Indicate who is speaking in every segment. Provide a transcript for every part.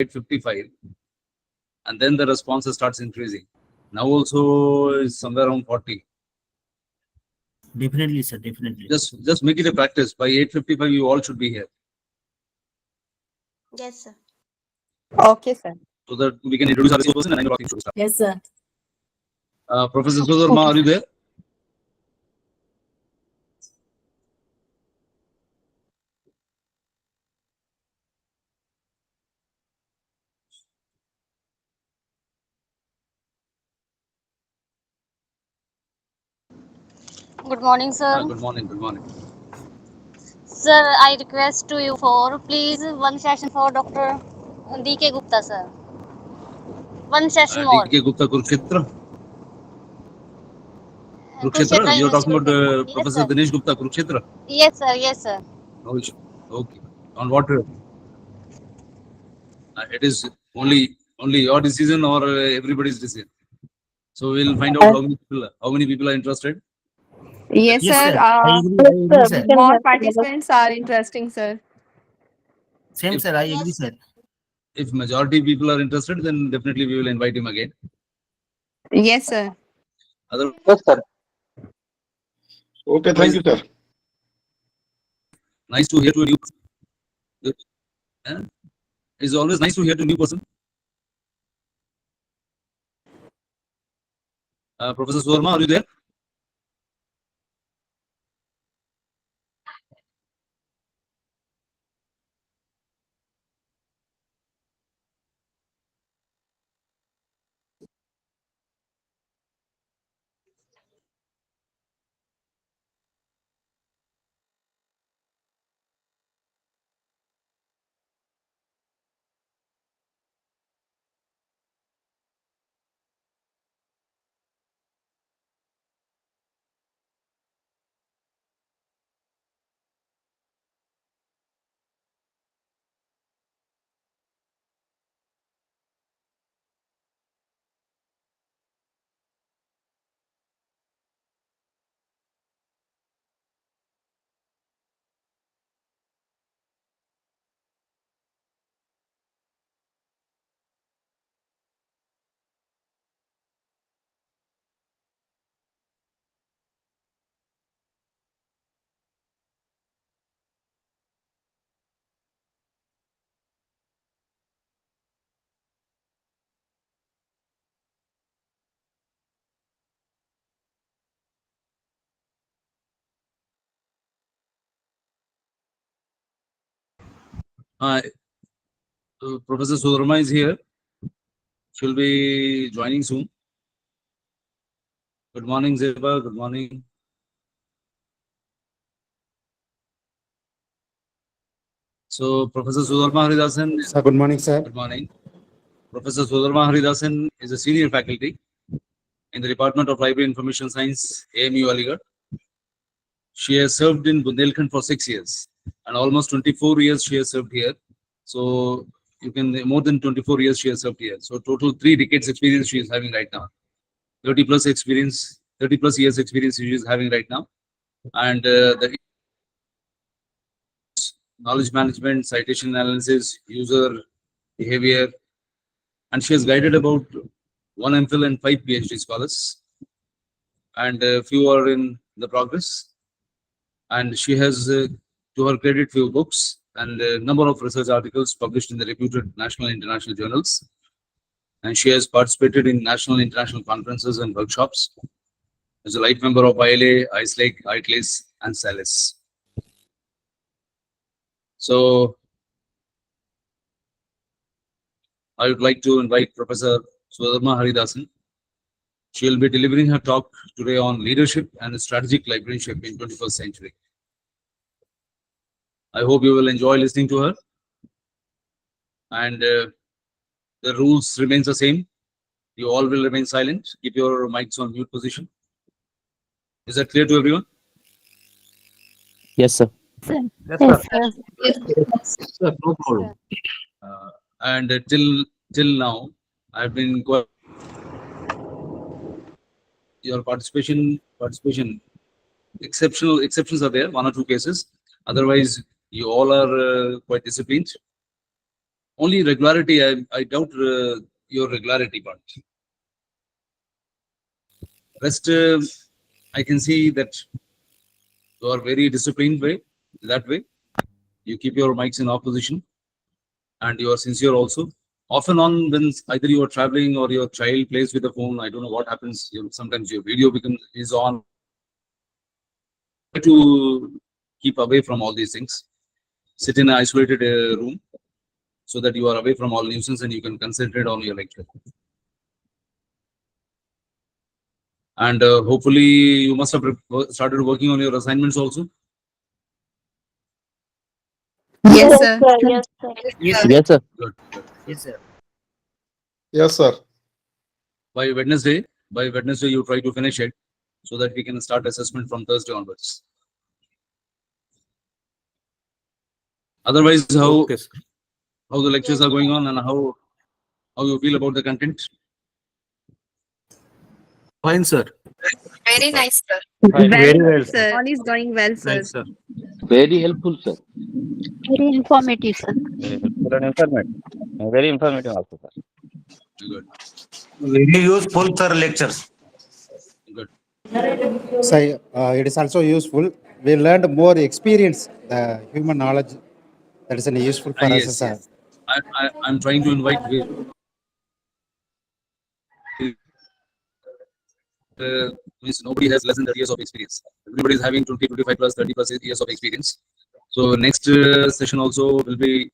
Speaker 1: 8:55, and then the response starts increasing. Now also is somewhere around 40.
Speaker 2: Definitely, sir. Definitely.
Speaker 1: Just make it a practice. By 8:55, you all should be here.
Speaker 3: Yes, sir.
Speaker 4: Okay, sir.
Speaker 1: So that we can introduce our person and 9 o'clock should start.
Speaker 4: Yes, sir.
Speaker 1: Professor Sudharma, are you there?
Speaker 5: Good morning, sir.
Speaker 1: Good morning. Good morning.
Speaker 5: Sir, I request to you for please one session for Dr. D.K. Gupta, sir. One session more.
Speaker 1: D.K. Gupta, Kurukshetra.
Speaker 5: Kurukshetra
Speaker 1: You're talking about
Speaker 5: University.
Speaker 1: Professor
Speaker 5: Yes, sir.
Speaker 1: Dinesh Gupta, Kurukshetra.
Speaker 5: Yes, sir. Yes, sir.
Speaker 1: No issue. Okay. On what? It is only your decision or everybody's decision. So we'll find out how many people are interested.
Speaker 4: Yes,
Speaker 2: Yes,
Speaker 4: sir.
Speaker 2: sir. I agree, sir.
Speaker 4: More participants are interesting, sir.
Speaker 2: Same, sir. I agree, sir.
Speaker 1: If majority people are interested, then definitely we will invite him again.
Speaker 4: Yes, sir.
Speaker 6: Yes, sir. Okay, thank you, sir.
Speaker 1: Nice to hear to you. It's always nice to hear to a new person. Professor Sudharma, are you there? Professor Sudharma is here. She'll be joining soon. Good morning, Zeba. Good morning. So, Professor Sudharma Haridasan.
Speaker 7: Sir, good morning, sir.
Speaker 1: Good morning. Professor Sudharma Haridasan is a senior faculty in the Department of Library Information Science, AMU Aligarh. She has served in Bundelkhand for 6 years, and almost 24 years she has served here. So you can more than 24 years she has served here. So total 3 decades experience she is having right now. 30 plus years experience she is having right now, and the knowledge management, citation analysis, user behavior, and she has guided about 1 MPhil and 5 PhD scholars, and a few are in the progress. And she has, to her credit, few books and a number of research articles published in the reputed national and international journals. And she has participated in national and international conferences and workshops as a life member of ILA, ISLAC, ITLIS, and SALIS. So I would like to invite Professor Sudharma Haridasan. She will be delivering her talk today on leadership and strategic librarianship in 21st century. I hope you will enjoy listening to her. And the rules remains the same. You all will remain silent. Keep your mics on mute position. Is that clear to everyone?
Speaker 7: Yes, sir.
Speaker 2: Yes, sir.
Speaker 4: Yes,
Speaker 2: Sir, no problem.
Speaker 1: And till now, I've been quite your participation. Exceptions are there, 1 or 2 cases. Otherwise, you all are quite disciplined. Only regularity, I doubt your regularity part. Rest, I can see that you are very disciplined that way. You keep your mics in off position and you are sincere also. Off and on, when either you are traveling or your child plays with the phone, I don't know what happens. Sometimes your video is on. Try to keep away from all these things. Sit in an isolated room so that you are away from all nuisance and you can concentrate on your lecture. And hopefully you must have started working on your assignments also.
Speaker 4: Yes, sir.
Speaker 5: Yes, sir.
Speaker 2: Yes,
Speaker 6: Yes, sir.
Speaker 1: Good.
Speaker 2: yes, sir.
Speaker 3: Yes, sir.
Speaker 1: By Wednesday, you try to finish it so that we can start assessment from Thursday onwards. Otherwise, how
Speaker 3: Okay, sir.
Speaker 1: the lectures are going on and how you feel about the content?
Speaker 3: Fine, sir.
Speaker 4: Very nice, sir.
Speaker 6: Fine, very well, sir.
Speaker 4: sir. All is going well, sir.
Speaker 3: Nice, sir.
Speaker 6: Very helpful, sir.
Speaker 5: Very informative, sir.
Speaker 6: Very helpful and informative. Very informative also, sir.
Speaker 1: Good.
Speaker 2: Very useful, sir, lectures.
Speaker 1: Good.
Speaker 7: So it is also useful. We learned more experience, the human knowledge that is useful for us.
Speaker 1: Yes, yes. I'm trying to invite means nobody has less than 30 years of experience. Everybody is having 20, 25 plus 30 plus years of experience. So next session also will be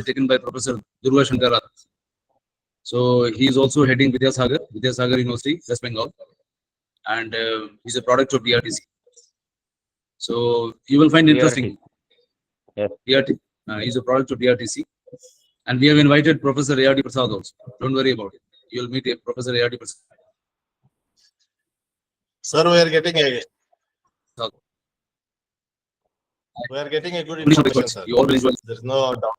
Speaker 1: taken by Professor Durga Shankar. So he is also heading Vidyasagar University, West Bengal, and he's a product of DRTC. So you will find interesting.
Speaker 6: Yes.
Speaker 1: DRT, he's a product of DRTC, and we have invited Professor A.R.D. Prasad also. Don't worry about it. You will meet Professor A.R.D. Prasad.
Speaker 3: Sir, we are getting a good information, sir.
Speaker 1: You all will enjoy.
Speaker 3: There's no doubt.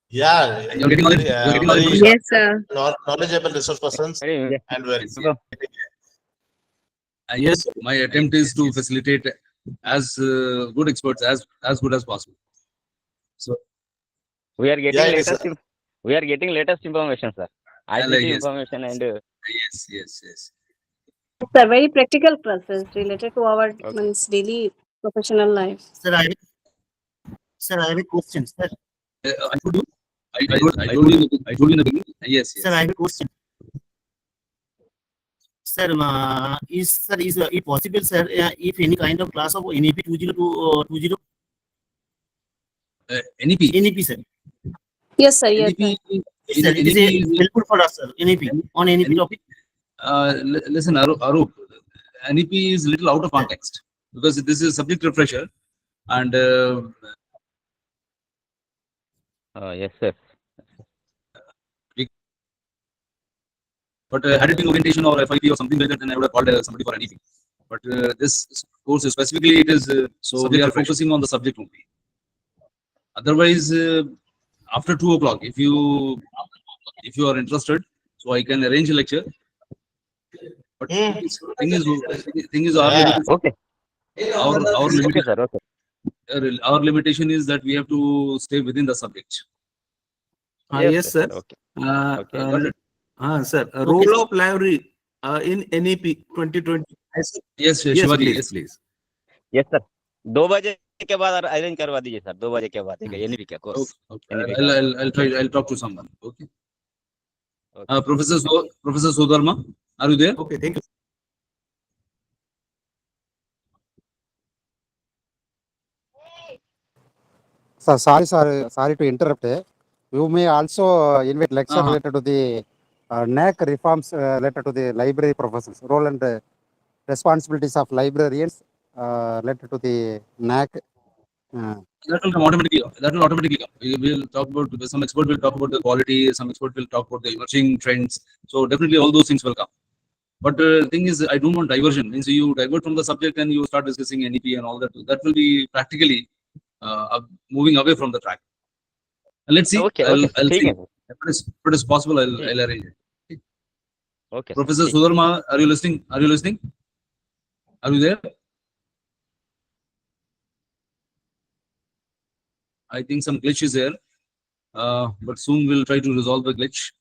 Speaker 3: Yeah,
Speaker 1: You're getting knowledge. You're getting knowledge.
Speaker 3: very
Speaker 4: Yes, sir.
Speaker 3: knowledgeable resource persons,
Speaker 6: Very,
Speaker 3: and very
Speaker 1: Yes, my attempt is to facilitate as good experts as good as possible. So
Speaker 6: we are getting
Speaker 3: Yeah, yes,
Speaker 6: latest.
Speaker 3: sir.
Speaker 6: We are getting latest information, sir. ICT
Speaker 1: Yes.
Speaker 6: information and
Speaker 1: yes.
Speaker 8: It's a very practical classes related to our daily professional life.
Speaker 2: Sir, I have a question, sir.
Speaker 1: I told you. I told you in the beginning. Yes.
Speaker 2: Sir, I have a question. Sir, is it possible, sir, if any kind of class of NEP 2020,
Speaker 1: NEP.
Speaker 2: NEP, sir?
Speaker 8: Yes, sir. Yes,
Speaker 1: NEP.
Speaker 2: Yes, sir, it is helpful for us, sir. NEP on NEP topic.
Speaker 1: Listen, Arup, NEP is little out of context because this is subject refresher, and
Speaker 6: yes, sir.
Speaker 1: but had it been orientation or FIP or something like that, then I would have called somebody for NEP. But this course specifically, it is so we are focusing on the subject only. Otherwise, after 2 o'clock, if you are interested, so I can arrange a lecture. But thing is
Speaker 6: Okay.
Speaker 1: our
Speaker 6: Okay,
Speaker 1: limitation,
Speaker 6: sir. Okay.
Speaker 1: our limitation is that we have to stay within the subject.
Speaker 3: Yes, sir.
Speaker 6: Okay.
Speaker 1: Got it?
Speaker 3: Sir, role of library in NEP 2020.
Speaker 1: Yes,
Speaker 3: Yes,
Speaker 1: Shivaji.
Speaker 3: please,
Speaker 1: Yes.
Speaker 3: please.
Speaker 6: Yes, sir. 2 बजे के बाद arrange करवा दीजिए sir. 2 बजे के बाद NEP का course.
Speaker 1: Okay. I'll talk to someone. Okay.
Speaker 6: Okay.
Speaker 1: Professor Sudharma, are you there?
Speaker 3: Okay, thank you.
Speaker 7: So sorry to interrupt. You may also invite lecture related to the NAC reforms related to the library professors, role and responsibilities of librarians related to the NAC.
Speaker 1: That will come automatically. We will talk about, some expert will talk about the quality, some expert will talk about the emerging trends. So definitely all those things will come. But the thing is, I don't want diversion. Means you divert from the subject and you start discussing NEP and all that. That will be practically moving away from the track. And let's see.
Speaker 6: Okay.
Speaker 1: I'll
Speaker 6: ठीक
Speaker 1: see.
Speaker 6: है.
Speaker 1: If it is possible, I'll arrange it.
Speaker 6: Okay.
Speaker 1: Professor
Speaker 6: ठीक.
Speaker 1: Sudharma, are you listening? Are you there? I think some glitch is there. but soon we'll try to resolve the glitch.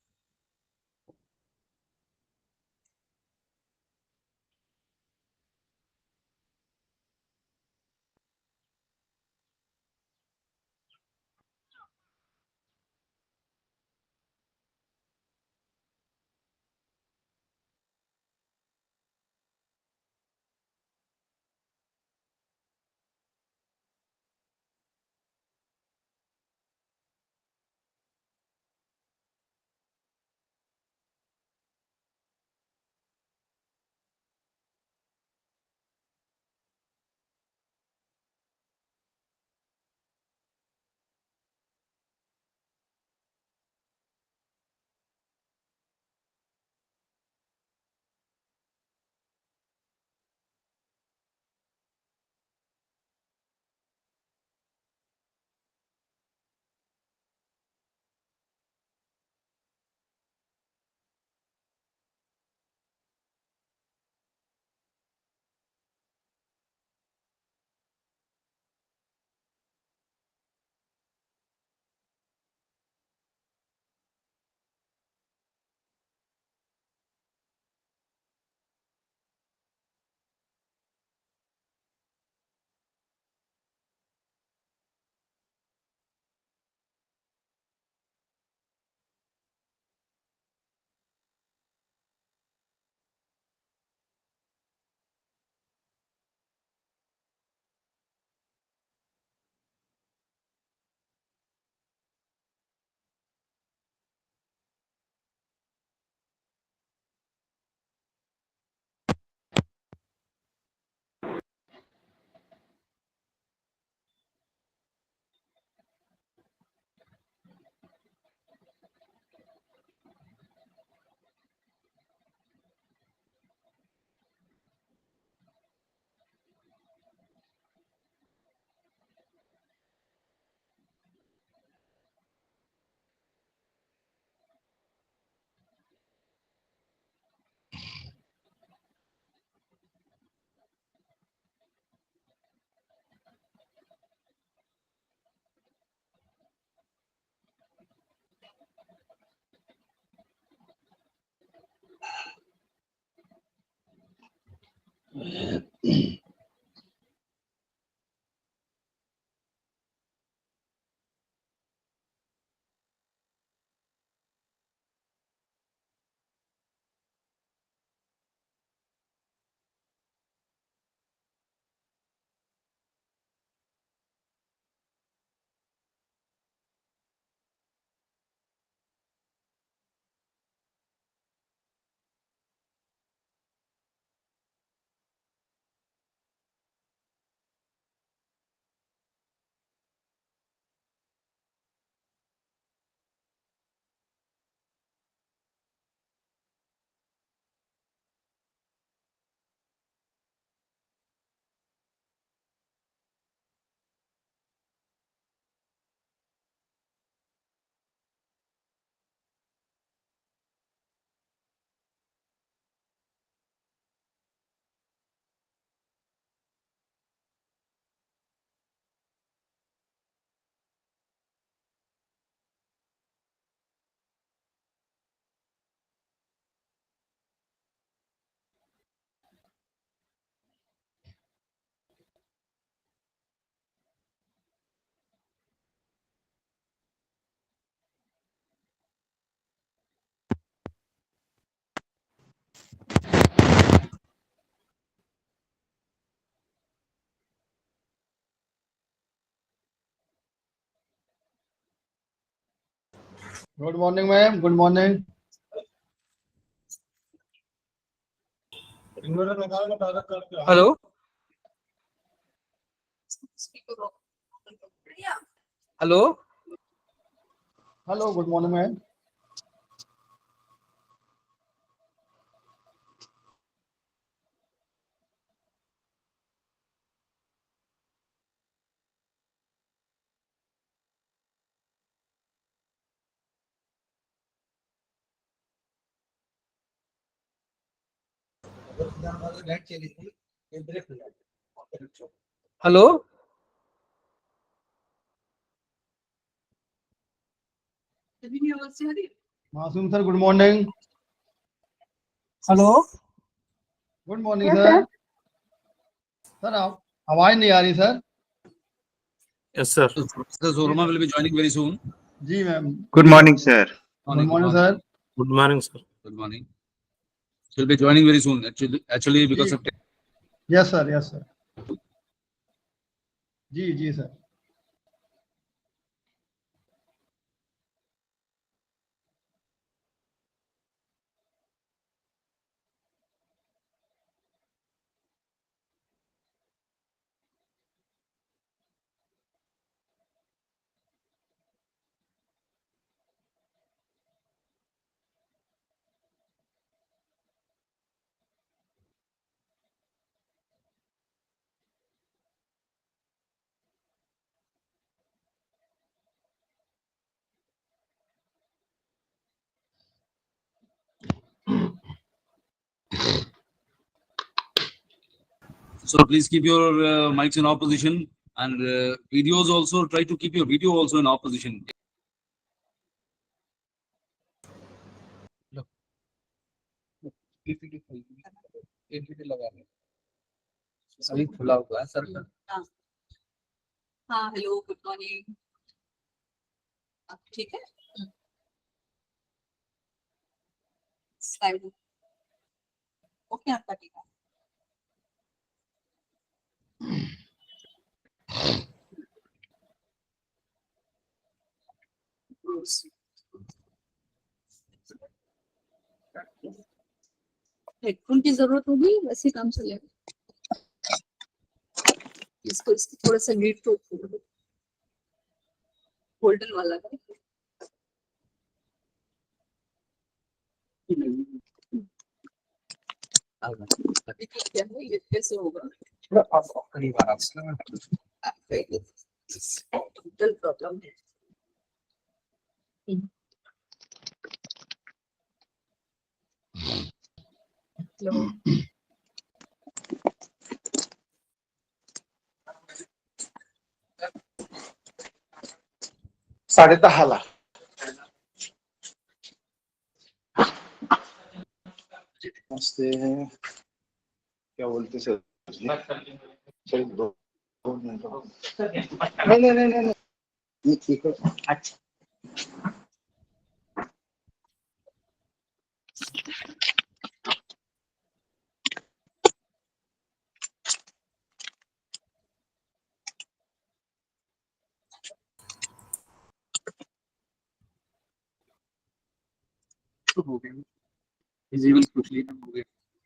Speaker 9: Good morning, ma'am. Good morning.
Speaker 10: Hello. Hello.
Speaker 9: Hello, good morning, ma'am.
Speaker 10: Hello.
Speaker 9: मासूम sir good morning.
Speaker 10: Hello
Speaker 9: good morning sir. Sir आवाज नहीं आ रही sir.
Speaker 3: Yes, sir.
Speaker 1: Professor Sudharma will be joining very soon.
Speaker 9: जी ma'am.
Speaker 11: Good morning, sir.
Speaker 9: Good morning sir.
Speaker 3: Good morning, sir.
Speaker 1: Good morning. She'll be joining very soon. Actually because of
Speaker 9: yes sir yes sir. जी जी sir.
Speaker 1: So please keep your mics in opposition and videos also. Try to keep your video also in opposition.
Speaker 10: अभी खुला हुआ है sir.
Speaker 4: हाँ hello good morning. ठीक है. Slide okay आपका ठीक है. हेडफोन की जरूरत होगी वैसे काम चलेगा. इसको थोड़ा सा लीड तो गोल्डन वाला है. अभी क्या है ये कैसे होगा.
Speaker 10: करीब आ रहा है.
Speaker 4: टोटल प्रॉब्लम है. हेलो
Speaker 11: 10:30 नमस्ते. क्या बोलते सर? Sir 2 minute. नहीं. अच्छा.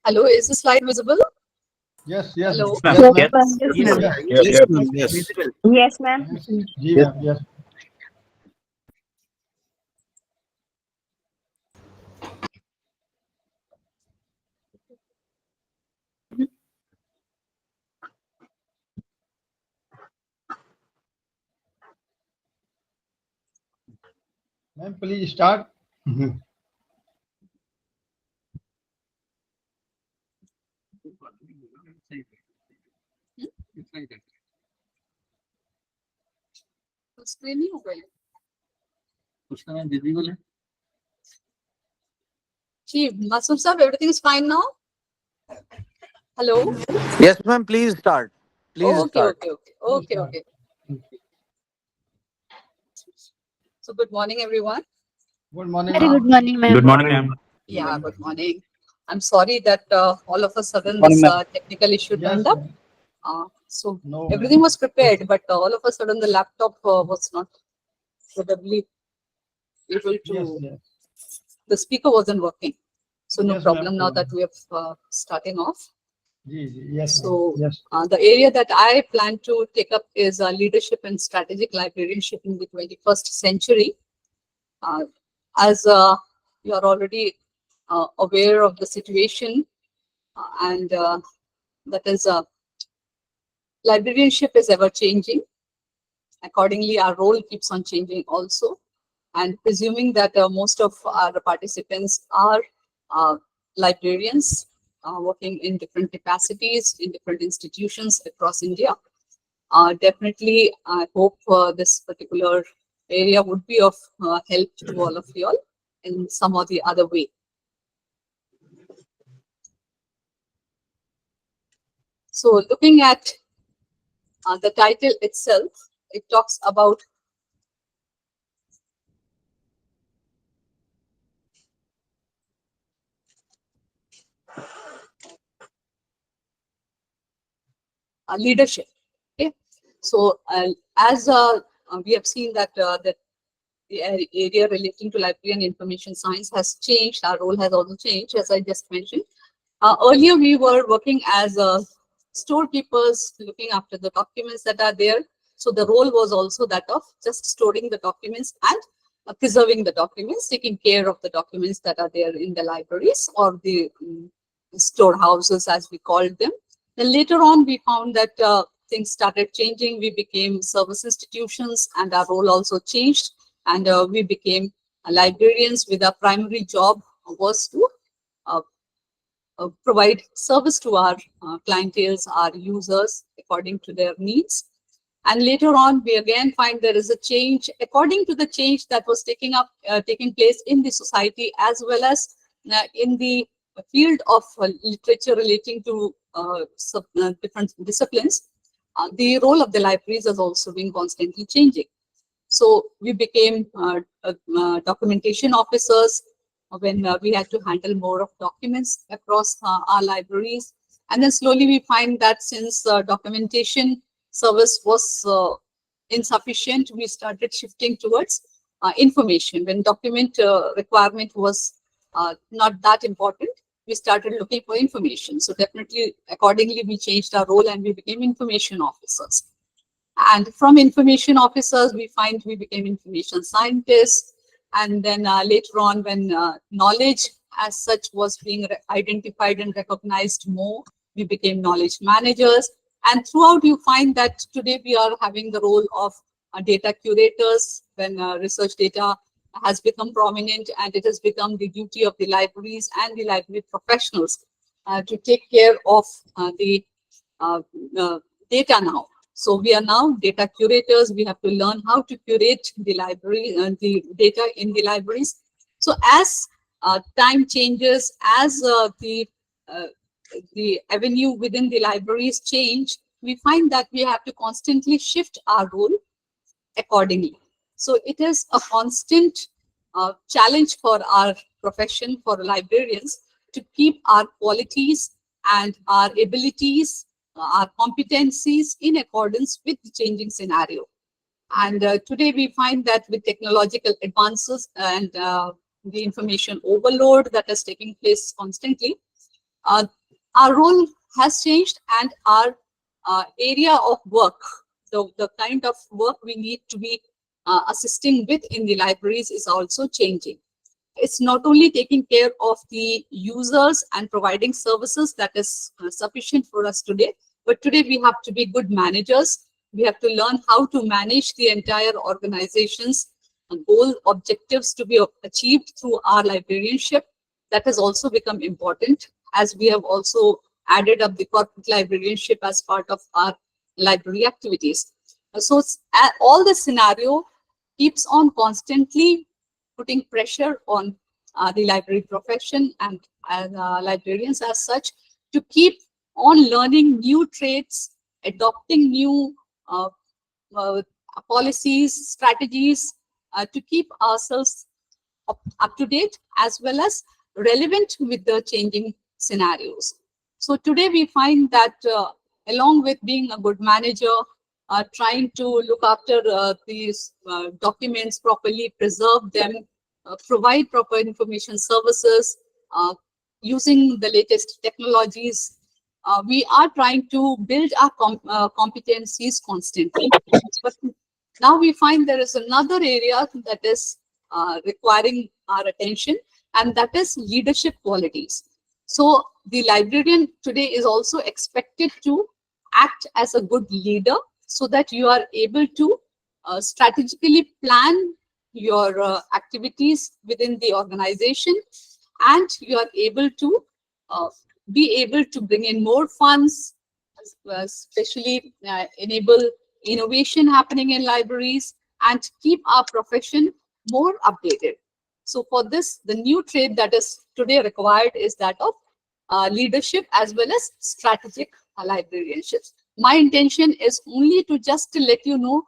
Speaker 4: Hello, is the slide visible?
Speaker 9: Yes yes.
Speaker 4: Hello.
Speaker 9: Yes ma'am.
Speaker 8: Yes ma'am.
Speaker 9: जी मैम. Yes. Ma'am please start.
Speaker 4: Screen नहीं हो गया.
Speaker 1: उसका नाम visible है.
Speaker 4: जी मासूम साहब everything is fine now. Hello.
Speaker 11: Yes, ma'am. Please start.
Speaker 4: Okay. So good morning everyone.
Speaker 9: Good morning.
Speaker 8: Very good morning ma'am.
Speaker 3: Good morning, ma'am.
Speaker 4: Yeah, good morning. I'm sorry that all of a sudden this technical issue turned up. So
Speaker 9: No.
Speaker 4: everything was prepared, but all of a sudden the laptop was not probably able to.
Speaker 9: Yes.
Speaker 4: The speaker wasn't working. So no
Speaker 9: Yes,
Speaker 4: problem
Speaker 9: ma'am.
Speaker 4: now that we have starting off.
Speaker 9: जी जी. Yes.
Speaker 4: So
Speaker 9: Yes.
Speaker 4: the area that I plan to take up is leadership and strategic librarianship in the 21st century. As you are already aware of the situation, and that is librarianship is ever changing. Accordingly, our role keeps on changing also. And presuming that most of our participants are librarians working in different capacities in different institutions across India, definitely I hope this particular area would be of help to all of you all in some or the other way. So looking at the title itself, it talks about leadership. Okay, so as we have seen that that the area relating to library and information science has changed. Our role has also changed, as I just mentioned. Earlier, we were working as storekeepers, looking after the documents that are there. So the role was also that of just storing the documents and preserving the documents, taking care of the documents that are there in the libraries or the storehouses, as we called them. Then later on, we found that things started changing. We became service institutions, and our role also changed. And we became librarians with our primary job was to provide service to our clienteles, our users, according to their needs. And later on, we again find there is a change according to the change that was taking place in the society, as well as in the field of literature relating to different disciplines. The role of the libraries has also been constantly changing. So we became documentation officers when we had to handle more of documents across our libraries. And then slowly we find that since documentation service was insufficient, we started shifting towards information. When document requirement was not that important, we started looking for information. So definitely, accordingly, we changed our role and we became information officers. And from information officers, we find we became information scientists. And then later on, when knowledge as such was being identified and recognized more, we became knowledge managers. And throughout, you find that today we are having the role of data curators when research data has become prominent, and it has become the duty of the libraries and the library professionals to take care of the data now. So we are now data curators. We have to learn how to curate the library and the data in the libraries. So as time changes, as the avenue within the libraries change, we find that we have to constantly shift our role accordingly. So it is a constant challenge for our profession, for librarians, to keep our qualities and our abilities, our competencies in accordance with the changing scenario. And today we find that with technological advances and the information overload that is taking place constantly, our role has changed, and our area of work, the kind of work we need to be assisting with in the libraries is also changing. It's not only taking care of the users and providing services that is sufficient for us today, but today we have to be good managers. We have to learn how to manage the entire organization's goal objectives to be achieved through our librarianship. That has also become important, as we have also added up the corporate librarianship as part of our library activities. So all this scenario keeps on constantly putting pressure on the library profession and librarians as such to keep on learning new traits, adopting new policies, strategies to keep ourselves up to date as well as relevant with the changing scenarios. So today we find that along with being a good manager, trying to look after these documents properly, preserve them, provide proper information services, using the latest technologies, we are trying to build our competencies constantly. But now we find there is another area that is requiring our attention, and that is leadership qualities. So the librarian today is also expected to act as a good leader, so that you are able to strategically plan your activities within the organization, and you are able to be able to bring in more funds, especially enable innovation happening in libraries, and keep our profession more updated. So for this, the new trait that is today required is that of leadership as well as strategic librarianships. My intention is only to just to let you know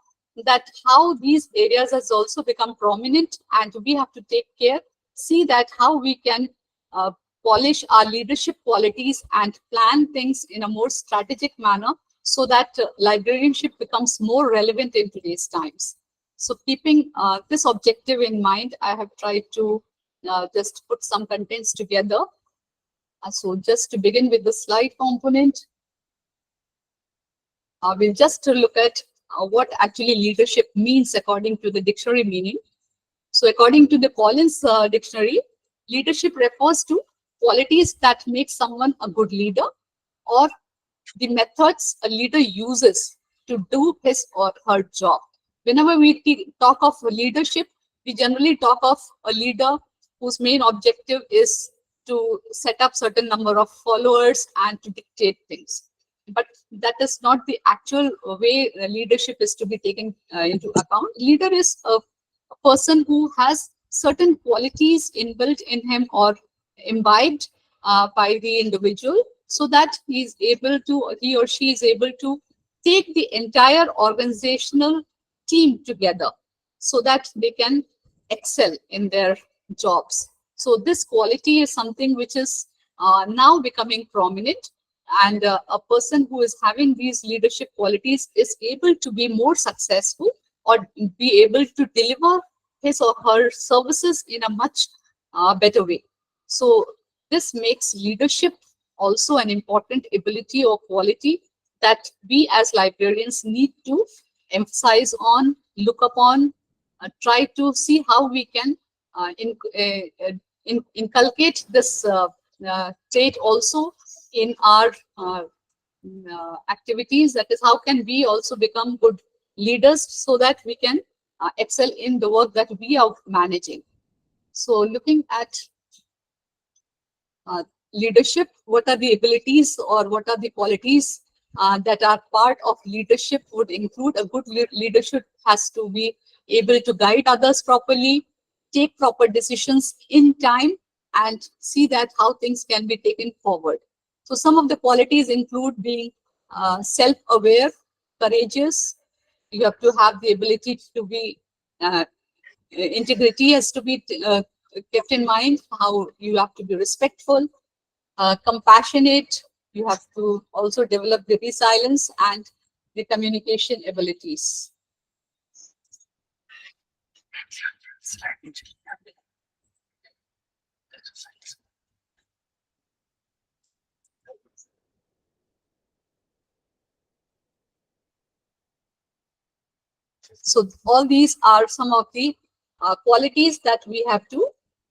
Speaker 4: that how these areas has also become prominent, and we have to take care, see that how we can polish our leadership qualities and plan things in a more strategic manner so that librarianship becomes more relevant in today's times. So keeping this objective in mind, I have tried to just put some contents together. So just to begin with the slide component, we'll just look at what actually leadership means according to the dictionary meaning. So according to the Collins dictionary, leadership refers to qualities that make someone a good leader, or the methods a leader uses to do his or her job. Whenever we talk of leadership, we generally talk of a leader whose main objective is to set up certain number of followers and to dictate things. But that is not the actual way leadership is to be taken into account. Leader is a person who has certain qualities inbuilt in him or imbibed by the individual, so that he or she is able to take the entire organizational team together so that they can excel in their jobs. So this quality is something which is now becoming prominent, and a person who is having these leadership qualities is able to be more successful or be able to deliver his or her services in a much better way. So this makes leadership also an important ability or quality that we as librarians need to emphasize on, look upon, try to see how we can inculcate this trait also in our activities. That is, how can we also become good leaders so that we can excel in the work that we are managing. So looking at leadership, what are the abilities or what are the qualities that are part of leadership would include. A good leadership has to be able to guide others properly, take proper decisions in time, and see that how things can be taken forward. So some of the qualities include being self-aware, courageous. You have to have the ability to be integrity has to be kept in mind, how you have to be respectful, compassionate. You have to also develop the resilience and the communication abilities. So all these are some of the qualities that we have to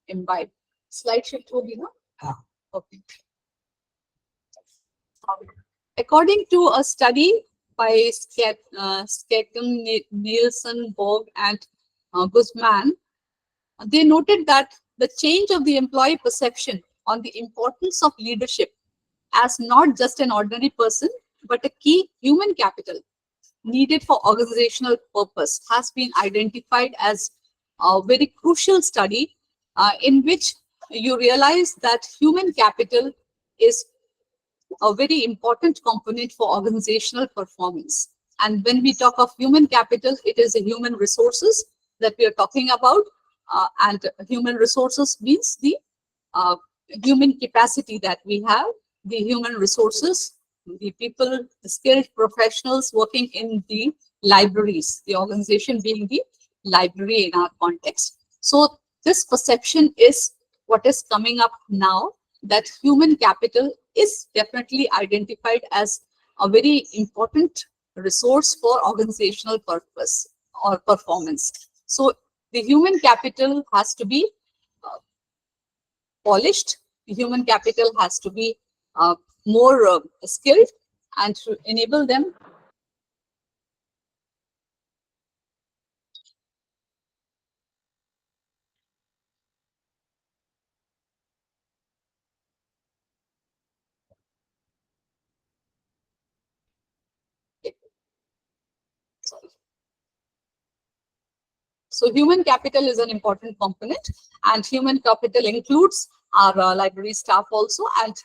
Speaker 4: imbibe. Slide shift will be now. Okay. According to a study by Skeken, Nielsen, Borg, and Guzman, they noted that the change of the employee perception on the importance of leadership as not just an ordinary person, but a key human capital needed for organizational purpose has been identified as a very crucial study in which you realize that human capital is a very important component for organizational performance. And when we talk of human capital, it is the human resources that we are talking about. And human resources means the human capacity that we have, the human resources, the people, the skilled professionals working in the libraries, the organization being the library in our context. So this perception is what is coming up now, that human capital is definitely identified as a very important resource for organizational purpose or performance. So the human capital has to be polished. The human capital has to be more skilled, and to enable them So human capital is an important component, and human capital includes our library staff also, and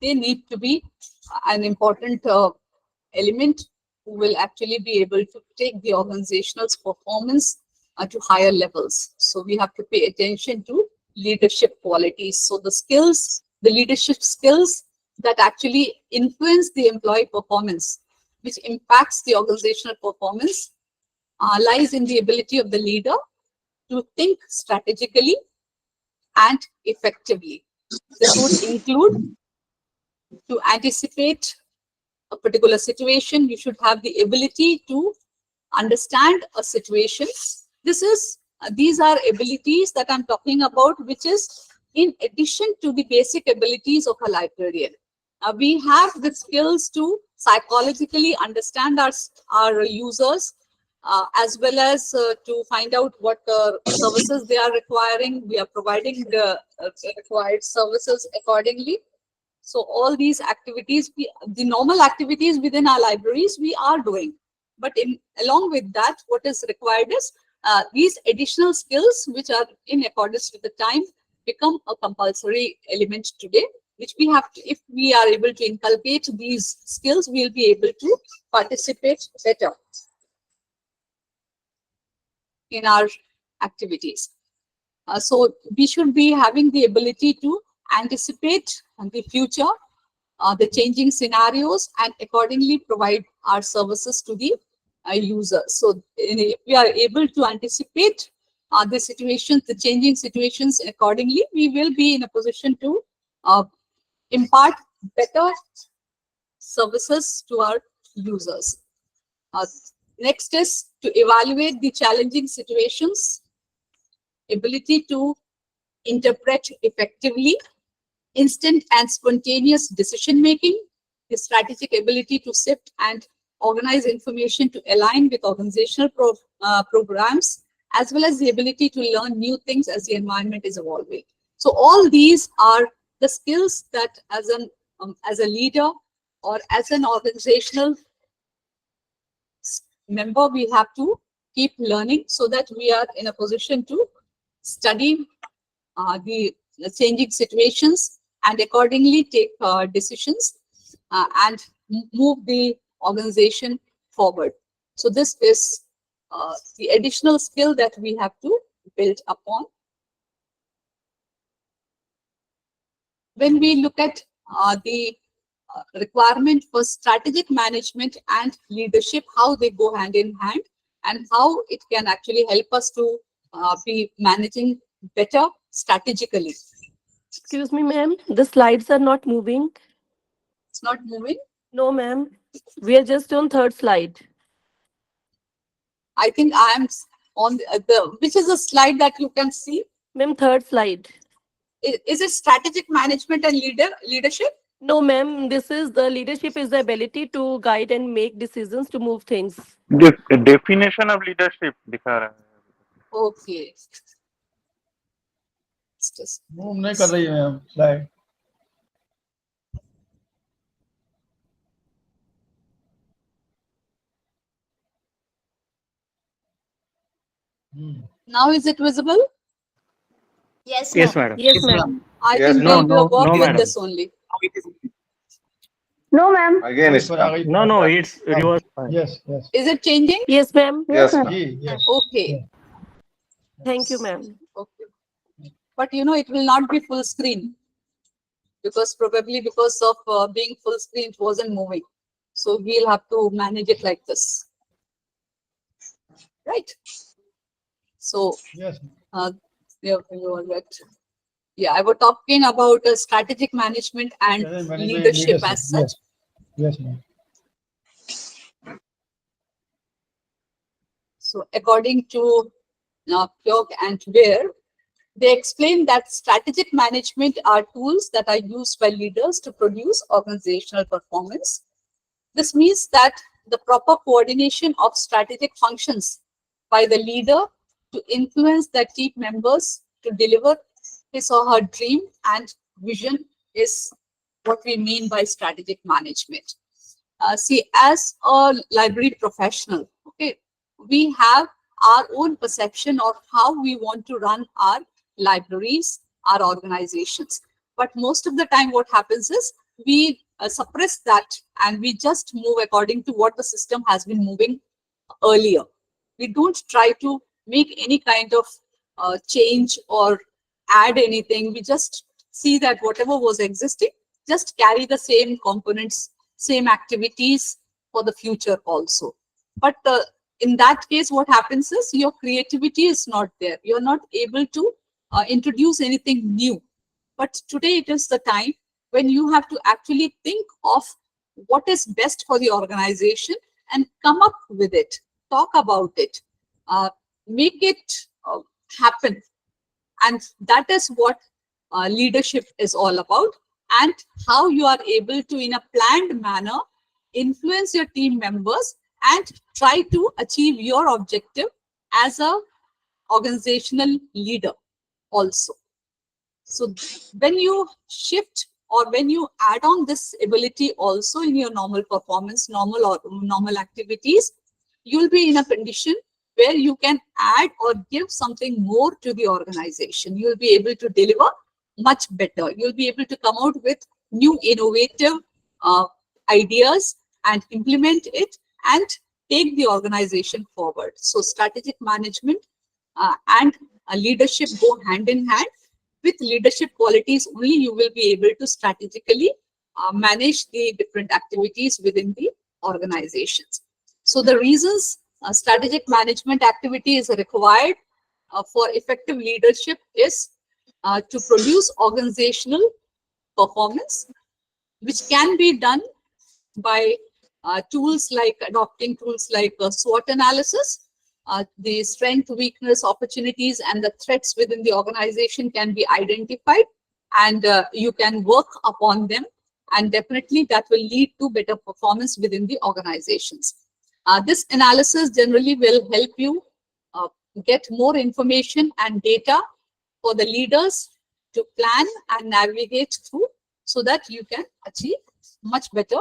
Speaker 4: they need to be an important element who will actually be able to take the organizational performance to higher levels. So we have to pay attention to leadership qualities. So the skills, the leadership skills that actually influence the employee performance, which impacts the organizational performance, lies in the ability of the leader to think strategically and effectively. This would include to anticipate a particular situation. You should have the ability to understand a situation. These are abilities that I'm talking about, which is in addition to the basic abilities of a librarian. We have the skills to psychologically understand our users, as well as to find out what services they are requiring. We are providing the required services accordingly. So all these activities, the normal activities within our libraries, we are doing. But along with that, what is required is these additional skills, which are in accordance with the time, become a compulsory element today, which we have to, if we are able to inculcate these skills, we'll be able to participate better in our activities. So we should be having the ability to anticipate the future, the changing scenarios, and accordingly provide our services to the users. So if we are able to anticipate the situations, the changing situations accordingly, we will be in a position to impart better services to our users. Next is to evaluate the challenging situations, ability to interpret effectively, instant and spontaneous decision making, the strategic ability to sift and organize information to align with organizational programs, as well as the ability to learn new things as the environment is evolving. So all these are the skills that as a leader or as an organizational member, we have to keep learning so that we are in a position to study the changing situations and accordingly take decisions and move the organization forward. So this is the additional skill that we have to build upon. When we look at the requirement for strategic management and leadership, how they go hand in hand, and how it can actually help us to be managing better strategically.
Speaker 12: Excuse me, ma'am. The slides are not moving.
Speaker 4: It's not moving?
Speaker 12: No, ma'am. We are just on third slide.
Speaker 4: I think I am on which is a slide that you can see?
Speaker 12: Ma'am, third slide.
Speaker 4: Is it strategic management and leadership?
Speaker 12: No, ma'am. This is the leadership is the ability to guide and make decisions to move things.
Speaker 11: Definition of leadership दिखा रहा है.
Speaker 4: Okay.
Speaker 9: Move नहीं कर रही है slide.
Speaker 4: Now is it visible?
Speaker 5: Yes,
Speaker 11: Yes, madam.
Speaker 12: Yes, ma'am.
Speaker 4: I
Speaker 11: Yes,
Speaker 4: think
Speaker 11: no,
Speaker 4: we will
Speaker 11: no,
Speaker 4: work
Speaker 11: no,
Speaker 4: with
Speaker 11: madam.
Speaker 4: this only.
Speaker 8: No, ma'am.
Speaker 11: Again, it's
Speaker 9: No,
Speaker 11: it was fine.
Speaker 9: Yes, yes.
Speaker 4: Is it changing?
Speaker 12: Yes, ma'am.
Speaker 11: Yes,
Speaker 8: ma'am.
Speaker 11: ma'am.
Speaker 9: Yes.
Speaker 4: Okay.
Speaker 12: Thank you, ma'am.
Speaker 4: Okay. But you know, it will not be full screen because probably because of being full screen, it wasn't moving. So we'll have to manage it like this. Right? So,
Speaker 9: Yes.
Speaker 4: yeah, you are right. Yeah, I was talking about strategic management and leadership as such.
Speaker 9: Yes, ma'am.
Speaker 4: So according to Pjog and Ware, they explain that strategic management are tools that are used by leaders to produce organizational performance. This means that the proper coordination of strategic functions by the leader to influence their team members to deliver his or her dream and vision is what we mean by strategic management. See, as a library professional, okay, we have our own perception of how we want to run our libraries, our organizations. But most of the time what happens is we suppress that and we just move according to what the system has been moving earlier. We don't try to make any kind of change or add anything. We just see that whatever was existing, just carry the same components, same activities for the future also. But in that case, what happens is your creativity is not there. You're not able to introduce anything new. But today it is the time when you have to actually think of what is best for the organization and come up with it, talk about it, make it happen. And that is what leadership is all about, and how you are able to, in a planned manner, influence your team members and try to achieve your objective as a organizational leader also. So when you shift or when you add on this ability also in your normal performance, normal activities, you'll be in a condition where you can add or give something more to the organization. You'll be able to deliver much better. You'll be able to come out with new innovative ideas and implement it and take the organization forward. So strategic management and leadership go hand in hand. With leadership qualities only, you will be able to strategically manage the different activities within the organizations. So the reasons strategic management activity is required for effective leadership is to produce organizational performance, which can be done by adopting tools like SWOT analysis. The strength, weakness, opportunities, and the threats within the organization can be identified, and you can work upon them, and definitely that will lead to better performance within the organizations. This analysis generally will help you get more information and data for the leaders to plan and navigate through, so that you can achieve much better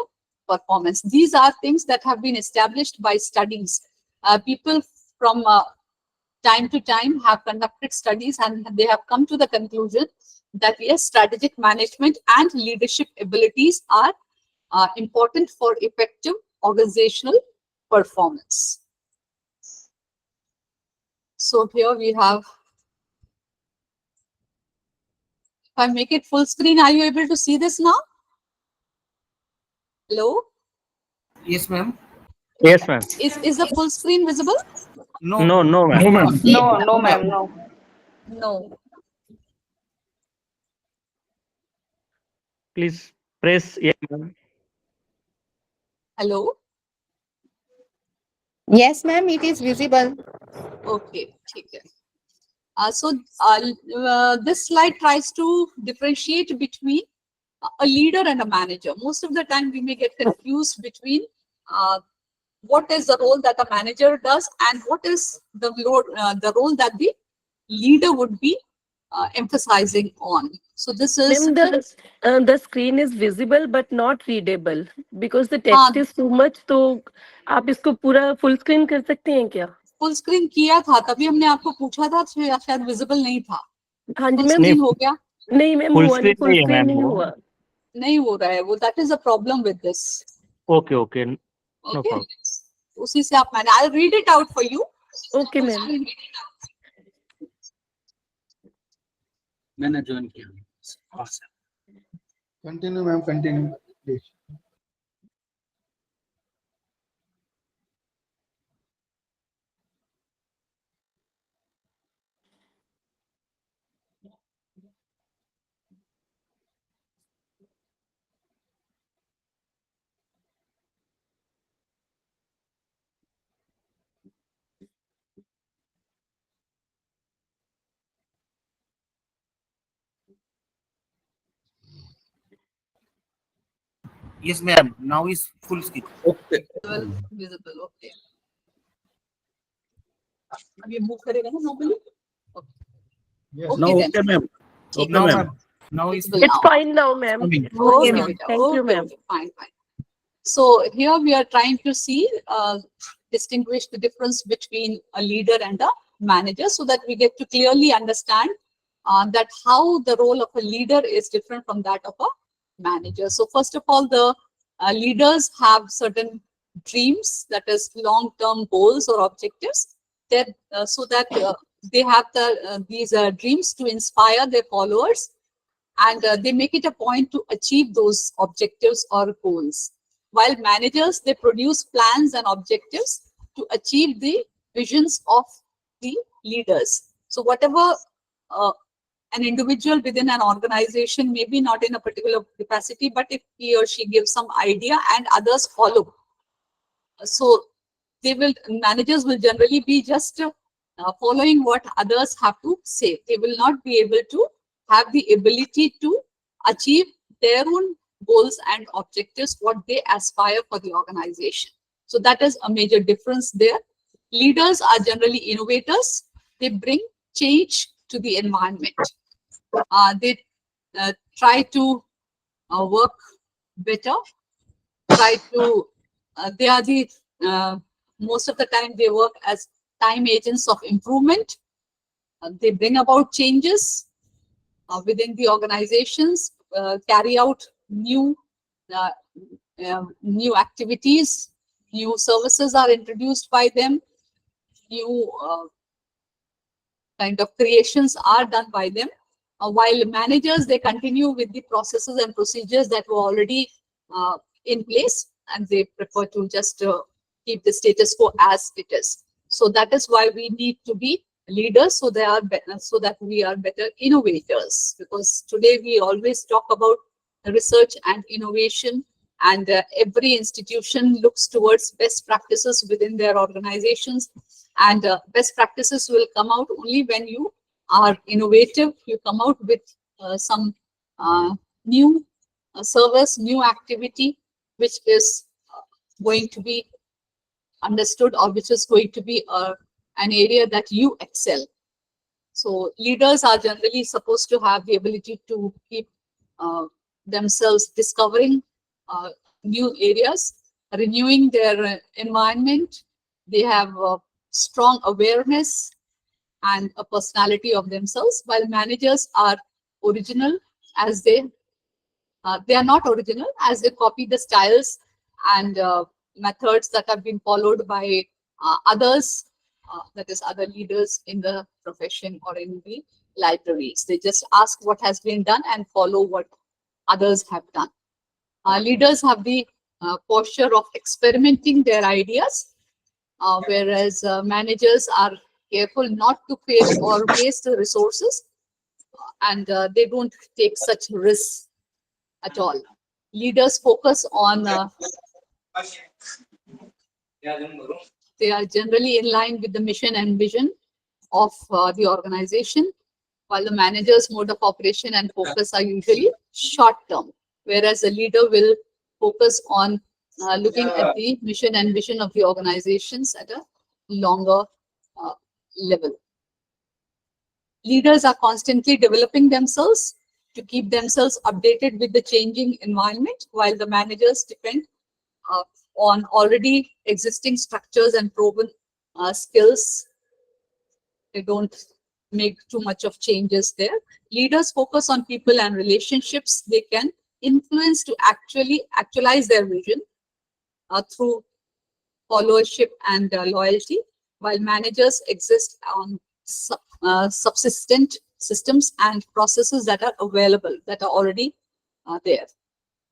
Speaker 4: performance. These are things that have been established by studies. People from time to time have conducted studies, and they have come to the conclusion that yes, strategic management and leadership abilities are important for effective organizational performance. So here we have, if I make it full screen, are you able to see this now? Hello?
Speaker 2: Yes, ma'am.
Speaker 11: Yes, ma'am.
Speaker 4: Is the full screen visible?
Speaker 2: No.
Speaker 11: No, no, ma'am.
Speaker 8: No, ma'am, no.
Speaker 4: No.
Speaker 11: Please press yes, ma'am.
Speaker 4: Hello?
Speaker 13: Yes, ma'am, it is visible.
Speaker 4: Okay. Okay. This slide tries to differentiate between a leader and a manager. Most of the time we may get confused between what is the role that a manager does and what is the role that the leader would be emphasizing on. So this is
Speaker 12: the screen is visible but not readable because the text is too much. तो आप इसको पूरा full screen कर सकते हैं क्या?
Speaker 4: Full screen किया था, तभी हमने आपको पूछा था, शायद visible नहीं था.
Speaker 12: हाँ जी
Speaker 4: full
Speaker 12: मैम.
Speaker 4: screen हो गया?
Speaker 12: नहीं मैम,
Speaker 11: Full
Speaker 12: हुआ नहीं,
Speaker 11: screen
Speaker 12: full
Speaker 11: नहीं है
Speaker 12: screen
Speaker 11: मैम
Speaker 12: नहीं
Speaker 11: वो.
Speaker 12: हुआ.
Speaker 4: नहीं हो रहा है वो. That is a problem with this.
Speaker 11: Okay, okay. No
Speaker 4: Okay.
Speaker 11: problem.
Speaker 4: उसी से आप मैंने, I'll read it out for you.
Speaker 12: Okay ma'am.
Speaker 1: मैंने join किया.
Speaker 9: Continue, ma'am, continue, please.
Speaker 2: Yes, ma'am. Now is full screen.
Speaker 1: Okay.
Speaker 4: Visible. Okay. अब ये move करेगा ना normally?
Speaker 9: Yes.
Speaker 4: Okay,
Speaker 2: Now,
Speaker 4: then.
Speaker 2: okay, ma'am. Okay,
Speaker 4: Now,
Speaker 2: ma'am. Now is
Speaker 4: Visible
Speaker 12: It's
Speaker 4: now.
Speaker 12: fine now ma'am.
Speaker 4: Okay,
Speaker 12: Yeah,
Speaker 4: beta.
Speaker 12: thank you
Speaker 4: Okay,
Speaker 12: ma'am.
Speaker 4: okay, fine. So here we are trying to see distinguish the difference between a leader and a manager, so that we get to clearly understand that how the role of a leader is different from that of a manager. So first of all, the leaders have certain dreams, that is long-term goals or objectives, that so that they have these dreams to inspire their followers, and they make it a point to achieve those objectives or goals. While managers, they produce plans and objectives to achieve the visions of the leaders. So whatever an individual within an organization, maybe not in a particular capacity, but if he or she gives some idea and others follow, so managers will generally be just following what others have to say. They will not be able to have the ability to achieve their own goals and objectives, what they aspire for the organization. So that is a major difference there. Leaders are generally innovators. They bring change to the environment. They try to work better, they are the, most of the time they work as time agents of improvement. They bring about changes within the organizations, carry out new activities, new services are introduced by them, new kind of creations are done by them. While managers, they continue with the processes and procedures that were already in place, and they prefer to just keep the status quo as it is. So that is why we need to be leaders, so that we are better innovators. Because today we always talk about research and innovation, and every institution looks towards best practices within their organizations, and best practices will come out only when you are innovative. You come out with some new service, new activity, which is going to be understood, or which is going to be an area that you excel. So leaders are generally supposed to have the ability to keep themselves discovering new areas, renewing their environment. They have strong awareness and a personality of themselves, while managers are original, as they are not original, as they copy the styles and methods that have been followed by others, that is other leaders in the profession or in the libraries. They just ask what has been done and follow what others have done. Leaders have the posture of experimenting their ideas, whereas managers are careful not to fail or waste the resources, and they don't take such risks at all. Leaders focus on, they are generally in line with the mission and vision of the organization, while the manager's mode of operation and focus are usually short term, whereas the leader will focus on looking at the mission and vision of the organizations at a longer level. Leaders are constantly developing themselves to keep themselves updated with the changing environment, while the managers depend on already existing structures and proven skills. They don't make too much of changes there. Leaders focus on people and relationships. They can influence to actualize their vision through followership and loyalty, while managers exist on subsistent systems and processes that are available, that are already there.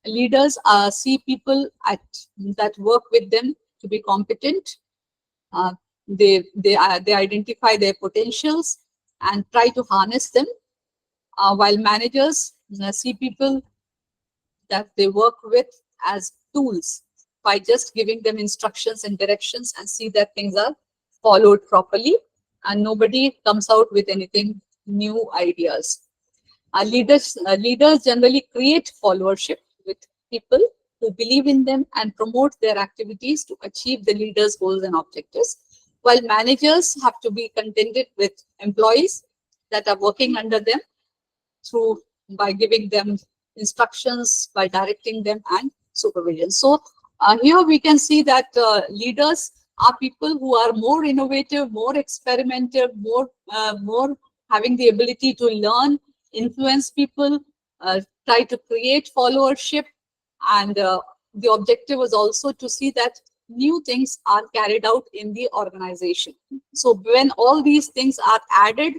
Speaker 4: Leaders see people that work with them to be competent. They identify their potentials and try to harness them, while managers see people that they work with as tools by just giving them instructions and directions, and see that things are followed properly and nobody comes out with anything new ideas. Leaders generally create followership with people who believe in them and promote their activities to achieve the leader's goals and objectives, while managers have to be contented with employees that are working under them by giving them instructions, by directing them and supervision. So here we can see that leaders are people who are more innovative, more experimentative, more having the ability to learn, influence people, try to create followership. And the objective was also to see that new things are carried out in the organization. So when all these things are added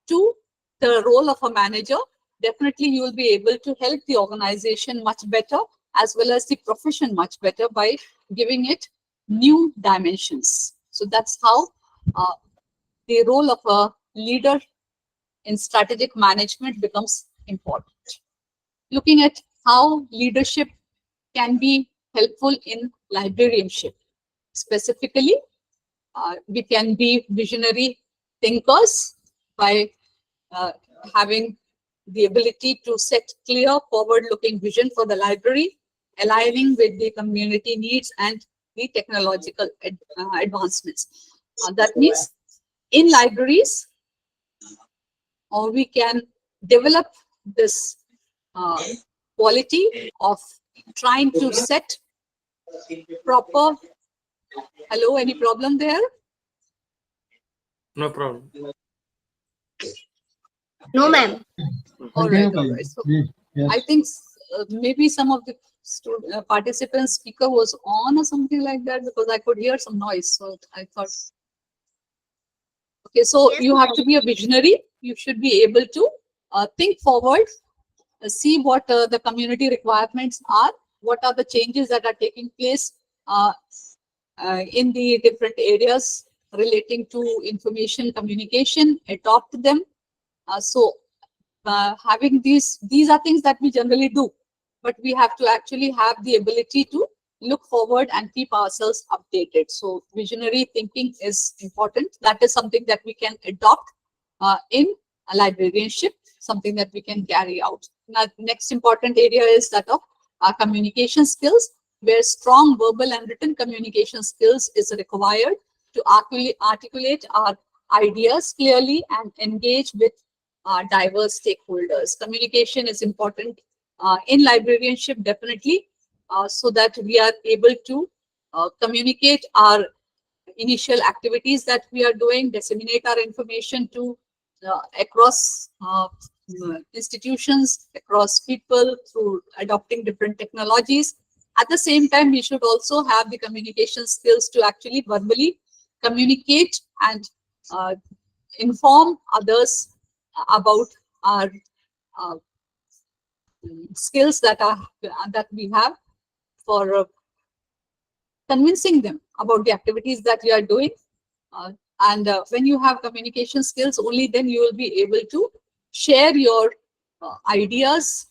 Speaker 4: to the role of a manager, definitely you will be able to help the organization much better, as well as the profession much better, by giving it new dimensions. So that's how the role of a leader in strategic management becomes important. Looking at how leadership can be helpful in librarianship. Specifically, we can be visionary thinkers by having the ability to set clear forward-looking vision for the library, aligning with the community needs and the technological advancements. That means in libraries, or we can develop this quality of trying to set proper. Hello, any problem there?
Speaker 3: No problem.
Speaker 8: No, ma'am.
Speaker 4: All right, all right. So I think maybe some of the participants' speaker was on or something like that, because I could hear some noise. So I thought, okay, so you have to be a visionary. You should be able to think forward, see what the community requirements are, what are the changes that are taking place in the different areas relating to information communication, adopt them. Having these are things that we generally do, but we have to actually have the ability to look forward and keep ourselves updated. So visionary thinking is important. That is something that we can adopt in a librarianship, something that we can carry out. Now, next important area is that of communication skills, where strong verbal and written communication skills is required to articulate our ideas clearly and engage with diverse stakeholders. Communication is important in librarianship, definitely, so that we are able to communicate our initial activities that we are doing, disseminate our information to across institutions, across people, through adopting different technologies. At the same time, we should also have the communication skills to actually verbally communicate and inform others about our skills that we have for convincing them about the activities that we are doing. When you have communication skills, only then you will be able to share your ideas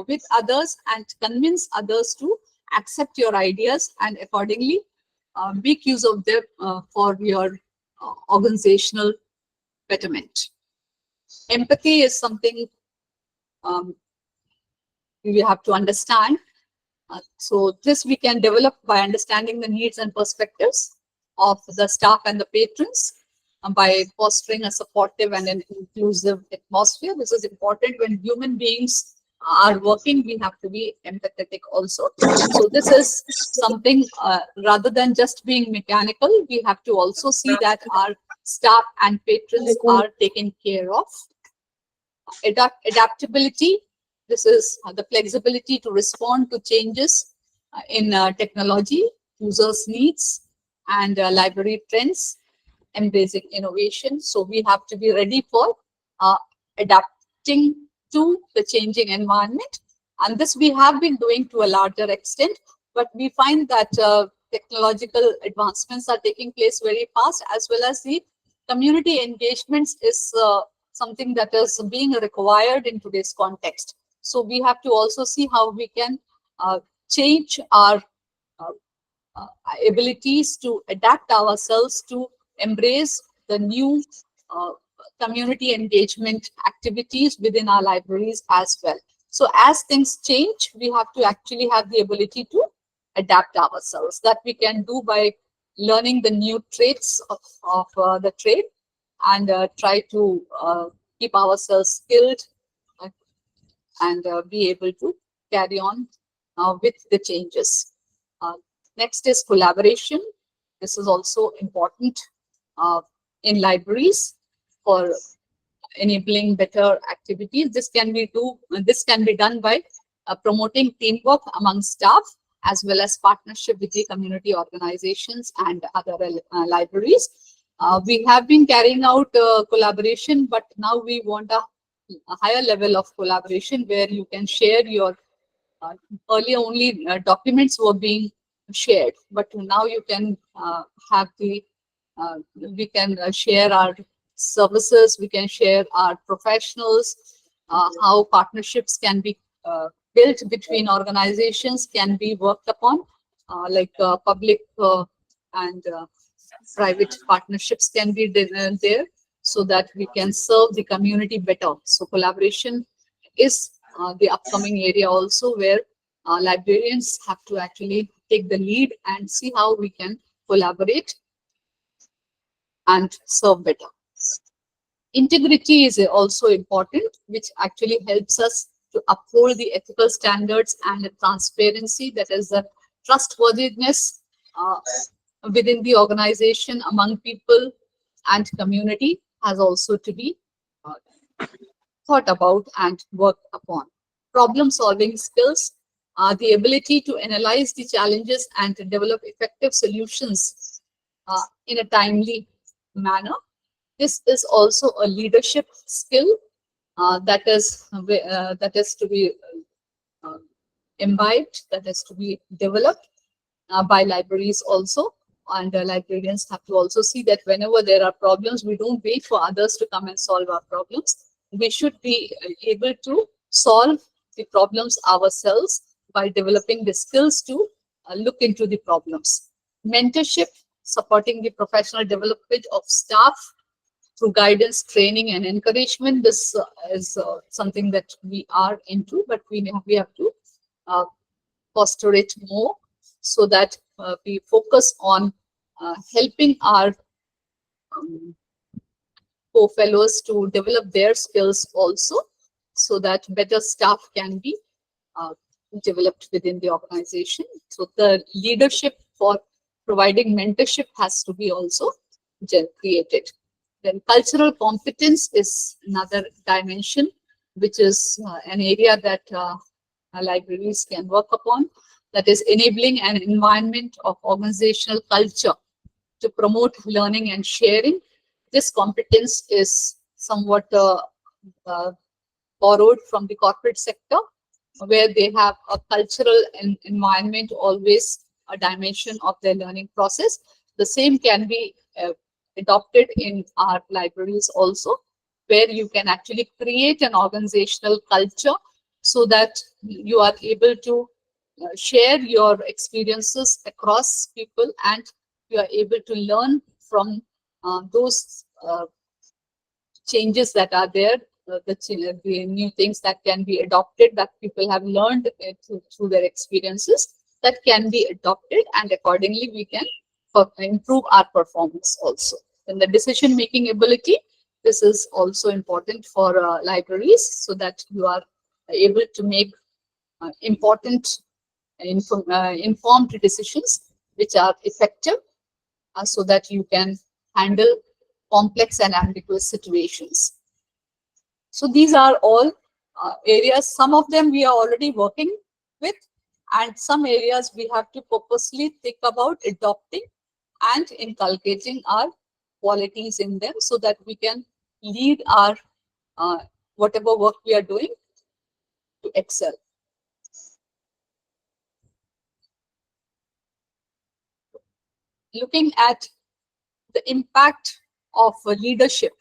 Speaker 4: with others and convince others to accept your ideas and accordingly make use of them for your organizational betterment. Empathy is something we have to understand. So this we can develop by understanding the needs and perspectives of the staff and the patrons by fostering a supportive and an inclusive atmosphere. This is important. When human beings are working, we have to be empathetic also. So this is something rather than just being mechanical, we have to also see that our staff and patrons are taken care of. Adaptability. This is the flexibility to respond to changes in technology, users' needs, and library trends, embracing innovation. So we have to be ready for adapting to the changing environment. And this we have been doing to a larger extent, but we find that technological advancements are taking place very fast, as well as the community engagements is something that is being required in today's context. So we have to also see how we can change our abilities to adapt ourselves to embrace the new community engagement activities within our libraries as well. So as things change, we have to actually have the ability to adapt ourselves. That we can do by learning the new traits of the trade and try to keep ourselves skilled and be able to carry on with the changes. Next is collaboration. This is also important in libraries for enabling better activities. This can be done by promoting teamwork among staff, as well as partnership with the community organizations and other libraries. We have been carrying out collaboration, but now we want a higher level of collaboration where you can share your earlier only documents were being shared, but now you can have the we can share our services, we can share our professionals, how partnerships can be built between organizations can be worked upon, like public and private partnerships can be there, so that we can serve the community better. So collaboration is the upcoming area also, where librarians have to actually take the lead and see how we can collaborate and serve better. Integrity is also important, which actually helps us to uphold the ethical standards and the transparency, that is the trustworthiness within the organization among people and community has also to be thought about and worked upon. Problem solving skills are the ability to analyze the challenges and to develop effective solutions in a timely manner. This is also a leadership skill that is to be imbibed, that is to be developed by libraries also. And librarians have to also see that whenever there are problems, we don't wait for others to come and solve our problems. We should be able to solve the problems ourselves by developing the skills to look into the problems. Mentorship, supporting the professional development of staff through guidance, training, and encouragement. This is something that we are into, but we have to foster it more, so that we focus on helping our co-fellows to develop their skills also, so that better staff can be developed within the organization. So the leadership for providing mentorship has to be also created. Then cultural competence is another dimension, which is an area that libraries can work upon. That is enabling an environment of organizational culture to promote learning and sharing. This competence is somewhat borrowed from the corporate sector, where they have a cultural environment always a dimension of their learning process. The same can be adopted in our libraries also, where you can actually create an organizational culture so that you are able to share your experiences across people, and you are able to learn from those changes that are there, the new things that can be adopted, that people have learned through their experiences, that can be adopted, and accordingly we can improve our performance also. And the decision-making ability, this is also important for libraries, so that you are able to make important informed decisions which are effective, so that you can handle complex and ambiguous situations. So these are all areas. Some of them we are already working with, and some areas we have to purposely think about adopting and inculcating our qualities in them, so that we can lead our whatever work we are doing to excel. Looking at the impact of leadership.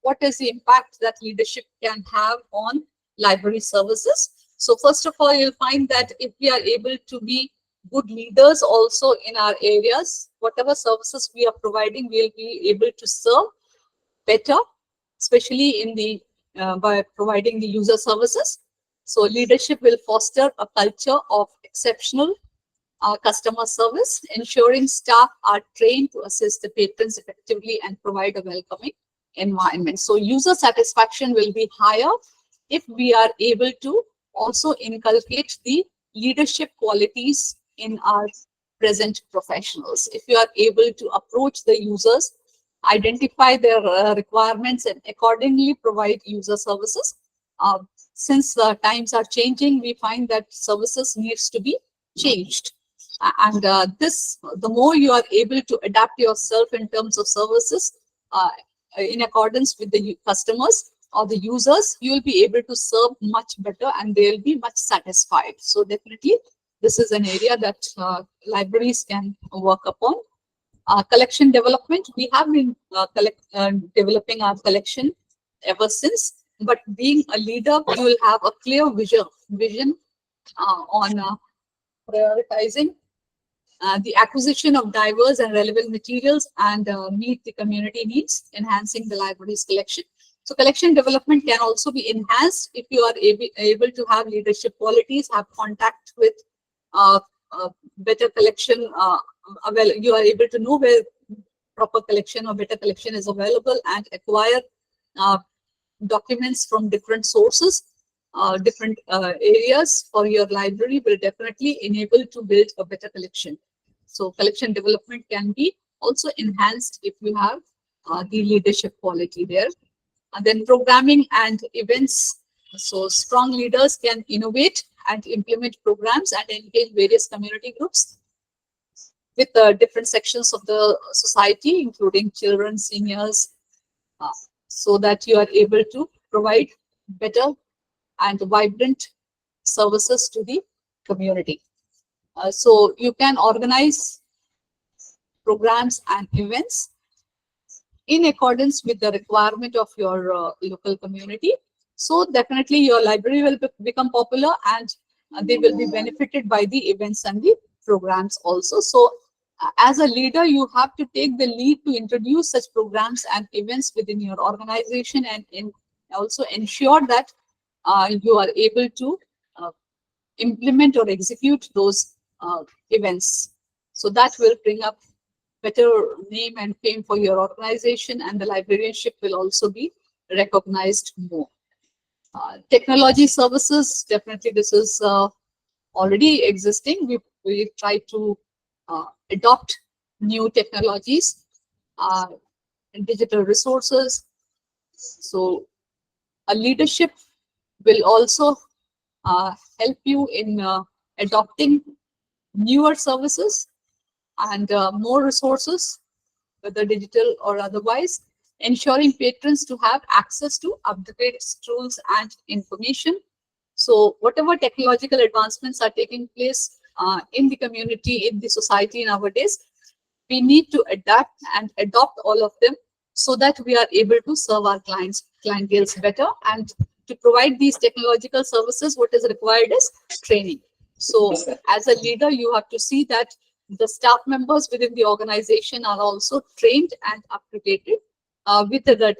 Speaker 4: What is the impact that leadership can have on library services? So first of all, you'll find that if we are able to be good leaders also in our areas, whatever services we are providing, we'll be able to serve better, especially in the by providing the user services. So leadership will foster a culture of exceptional customer service, ensuring staff are trained to assist the patrons effectively and provide a welcoming environment. So user satisfaction will be higher if we are able to also inculcate the leadership qualities in our present professionals. If you are able to approach the users, identify their requirements, and accordingly provide user services. Since the times are changing, we find that services needs to be changed. And the more you are able to adapt yourself in terms of services in accordance with the customers or the users, you will be able to serve much better and they will be much satisfied. So definitely, this is an area that libraries can work upon. Collection development, we have been developing our collection ever since, but being a leader, you will have a clear vision on prioritizing the acquisition of diverse and relevant materials and meet the community needs, enhancing the library's collection. So collection development can also be enhanced if you are able to have leadership qualities, have contact with better collection. You are able to know where proper collection or better collection is available and acquire documents from different sources, different areas for your library will definitely enable to build a better collection. So collection development can be also enhanced if you have the leadership quality there. And then programming and events. So strong leaders can innovate and implement programs and engage various community groups with different sections of the society, including children, seniors, so that you are able to provide better and vibrant services to the community. So you can organize programs and events in accordance with the requirement of your local community. So definitely your library will become popular and they will be benefited by the events and the programs also. So as a leader, you have to take the lead to introduce such programs and events within your organization and also ensure that you are able to implement or execute those events. So that will bring up better name and fame for your organization, and the librarianship will also be recognized more. Technology services, definitely this is already existing. We try to adopt new technologies, digital resources. So a leadership will also help you in adopting newer services and more resources, whether digital or otherwise, ensuring patrons to have access to up-to-date tools and information. So whatever technological advancements are taking place in the community, in the society nowadays, we need to adapt and adopt all of them so that we are able to serve our clientele better. And to provide these technological services, what is required is training. So as a leader, you have to see that the staff members within the organization are also trained and up-to-date with the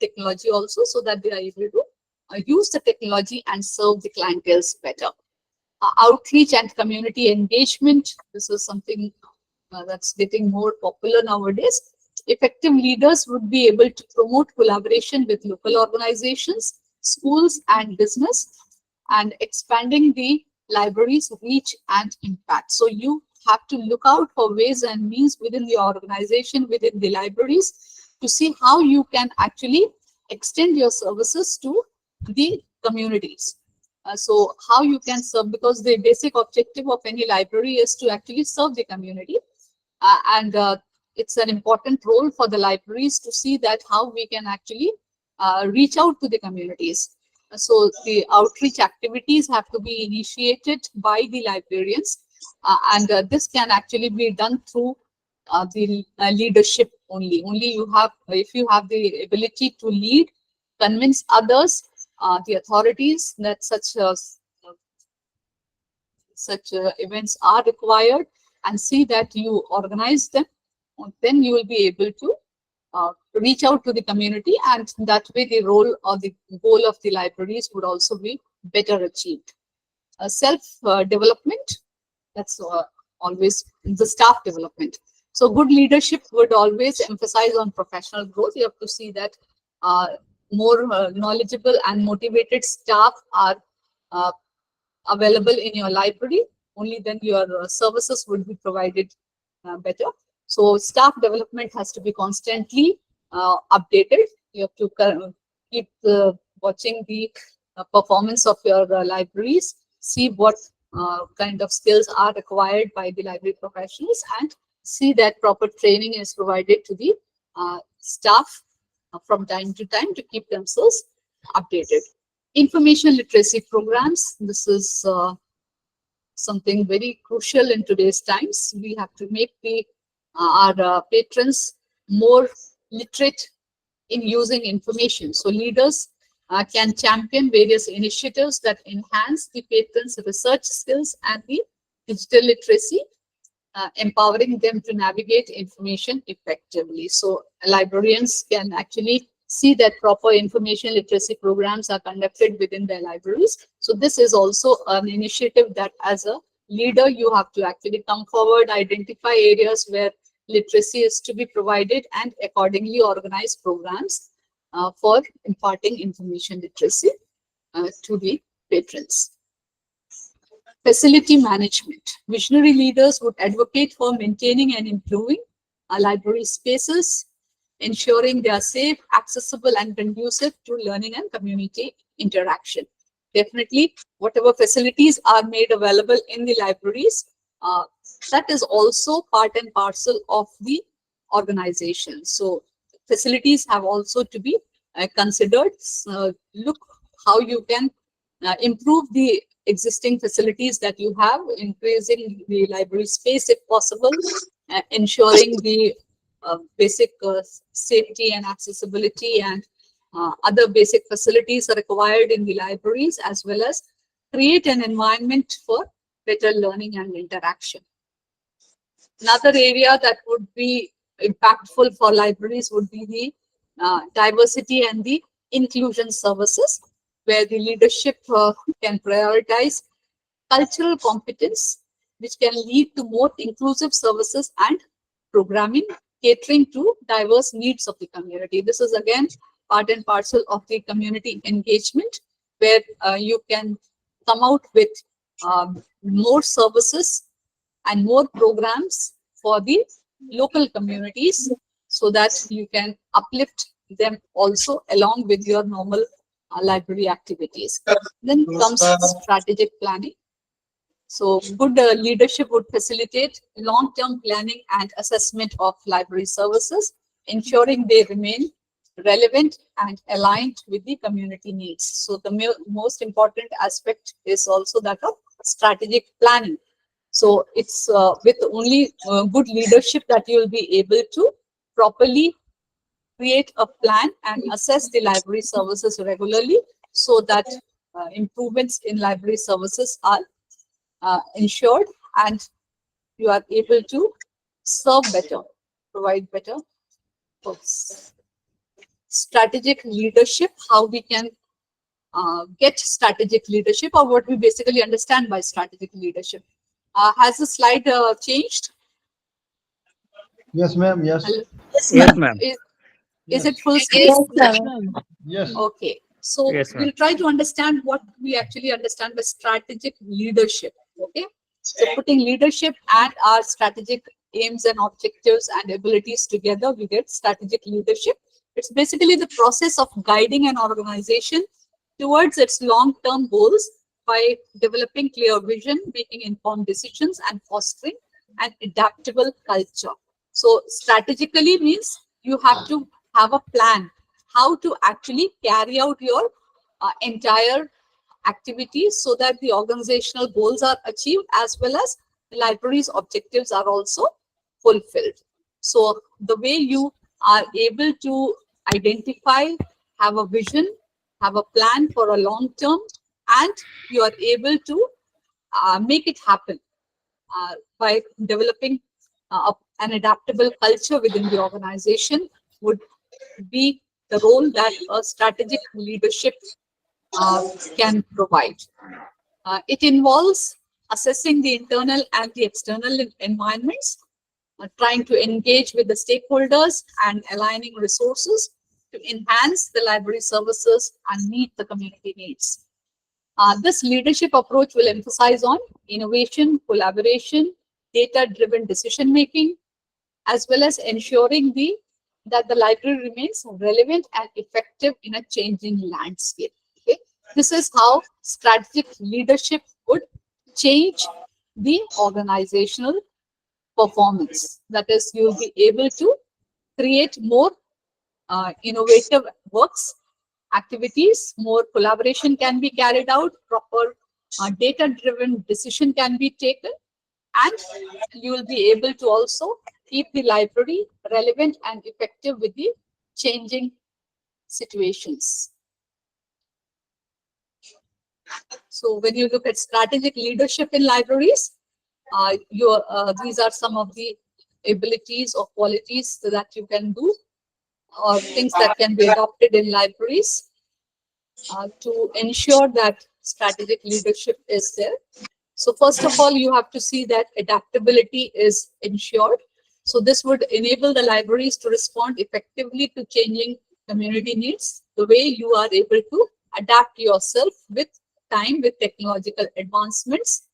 Speaker 4: technology also, so that they are able to use the technology and serve the clientele better. Outreach and community engagement, this is something that's getting more popular nowadays. Effective leaders would be able to promote collaboration with local organizations, schools and business, and expanding the library's reach and impact. So you have to look out for ways and means within the organization, within the libraries, to see how you can actually extend your services to the communities. So how you can serve, because the basic objective of any library is to actually serve the community. And it's an important role for the libraries to see that how we can actually reach out to the communities. So the outreach activities have to be initiated by the librarians, and this can actually be done through the leadership only. Only you have, if you have the ability to lead, convince others, the authorities, that such events are required, and see that you organize them, then you will be able to reach out to the community, and that way the role or the goal of the libraries would also be better achieved. Self-development, that's always the staff development. So good leadership would always emphasize on professional growth. You have to see that more knowledgeable and motivated staff are available in your library. only then your services would be provided better. So staff development has to be constantly updated. You have to keep watching the performance of your libraries, see what kind of skills are required by the library professionals, and see that proper training is provided to the staff from time to time to keep themselves updated. Information literacy programs. This is something very crucial in today's times. We have to make our patrons more literate in using information. So leaders can champion various initiatives that enhance the patrons' research skills and the digital literacy, empowering them to navigate information effectively. So librarians can actually see that proper information literacy programs are conducted within their libraries. So this is also an initiative that as a leader, you have to actually come forward, identify areas where literacy is to be provided, and accordingly organize programs for imparting information literacy to the patrons. Facility management. Visionary leaders would advocate for maintaining and improving our library spaces, ensuring they are safe, accessible, and conducive to learning and community interaction. Definitely, whatever facilities are made available in the libraries, that is also part and parcel of the organization. So facilities have also to be considered. Look how you can improve the existing facilities that you have, increasing the library space if possible, ensuring the basic safety and accessibility and other basic facilities are required in the libraries, as well as create an environment for better learning and interaction. Another area that would be impactful for libraries would be the diversity and the inclusion services, where the leadership can prioritize cultural competence, which can lead to more inclusive services and programming catering to diverse needs of the community. This is again part and parcel of the community engagement, where you can come out with more services and more programs for the local communities, so that you can uplift them also along with your normal library activities. Then comes strategic planning. So good leadership would facilitate long-term planning and assessment of library services, ensuring they remain relevant and aligned with the community needs. So the most important aspect is also that of strategic planning. So it's with only good leadership that you will be able to properly create a plan and assess the library services regularly, so that improvements in library services are ensured and you are able to serve better, provide better books. Strategic leadership, how we can get strategic leadership, or what we basically understand by strategic leadership. Has the slide changed?
Speaker 9: Yes, ma'am. Yes.
Speaker 11: Yes, ma'am.
Speaker 4: Is it full screen?
Speaker 8: Yes,
Speaker 9: Yes.
Speaker 4: Okay. So
Speaker 11: Yes, ma'am.
Speaker 4: we'll try to understand what we actually understand by strategic leadership. Okay. So putting leadership and our strategic aims and objectives and abilities together, we get strategic leadership. It's basically the process of guiding an organization towards its long-term goals by developing clear vision, making informed decisions, and fostering an adaptable culture. So strategically means you have to have a plan how to actually carry out your entire activities, so that the organizational goals are achieved, as well as the library's objectives are also fulfilled. So the way you are able to identify, have a vision, have a plan for a long term, and you are able to make it happen by developing an adaptable culture within the organization would be the role that a strategic leadership can provide. It involves assessing the internal and the external environments, trying to engage with the stakeholders and aligning resources to enhance the library services and meet the community needs. This leadership approach will emphasize on innovation, collaboration, data-driven decision-making, as well as ensuring that the library remains relevant and effective in a changing landscape. Okay? This is how strategic leadership would change the organizational performance. That is, you'll be able to create more innovative works, activities, more collaboration can be carried out, proper data-driven decision can be taken, and you will be able to also keep the library relevant and effective with the changing situations. So when you look at strategic leadership in libraries, these are some of the abilities or qualities that you can do, or things that can be adopted in libraries to ensure that strategic leadership is there. So first of all, you have to see that adaptability is ensured. So this would enable the libraries to respond effectively to changing community needs, the way you are able to adapt yourself with time, with technological advancements.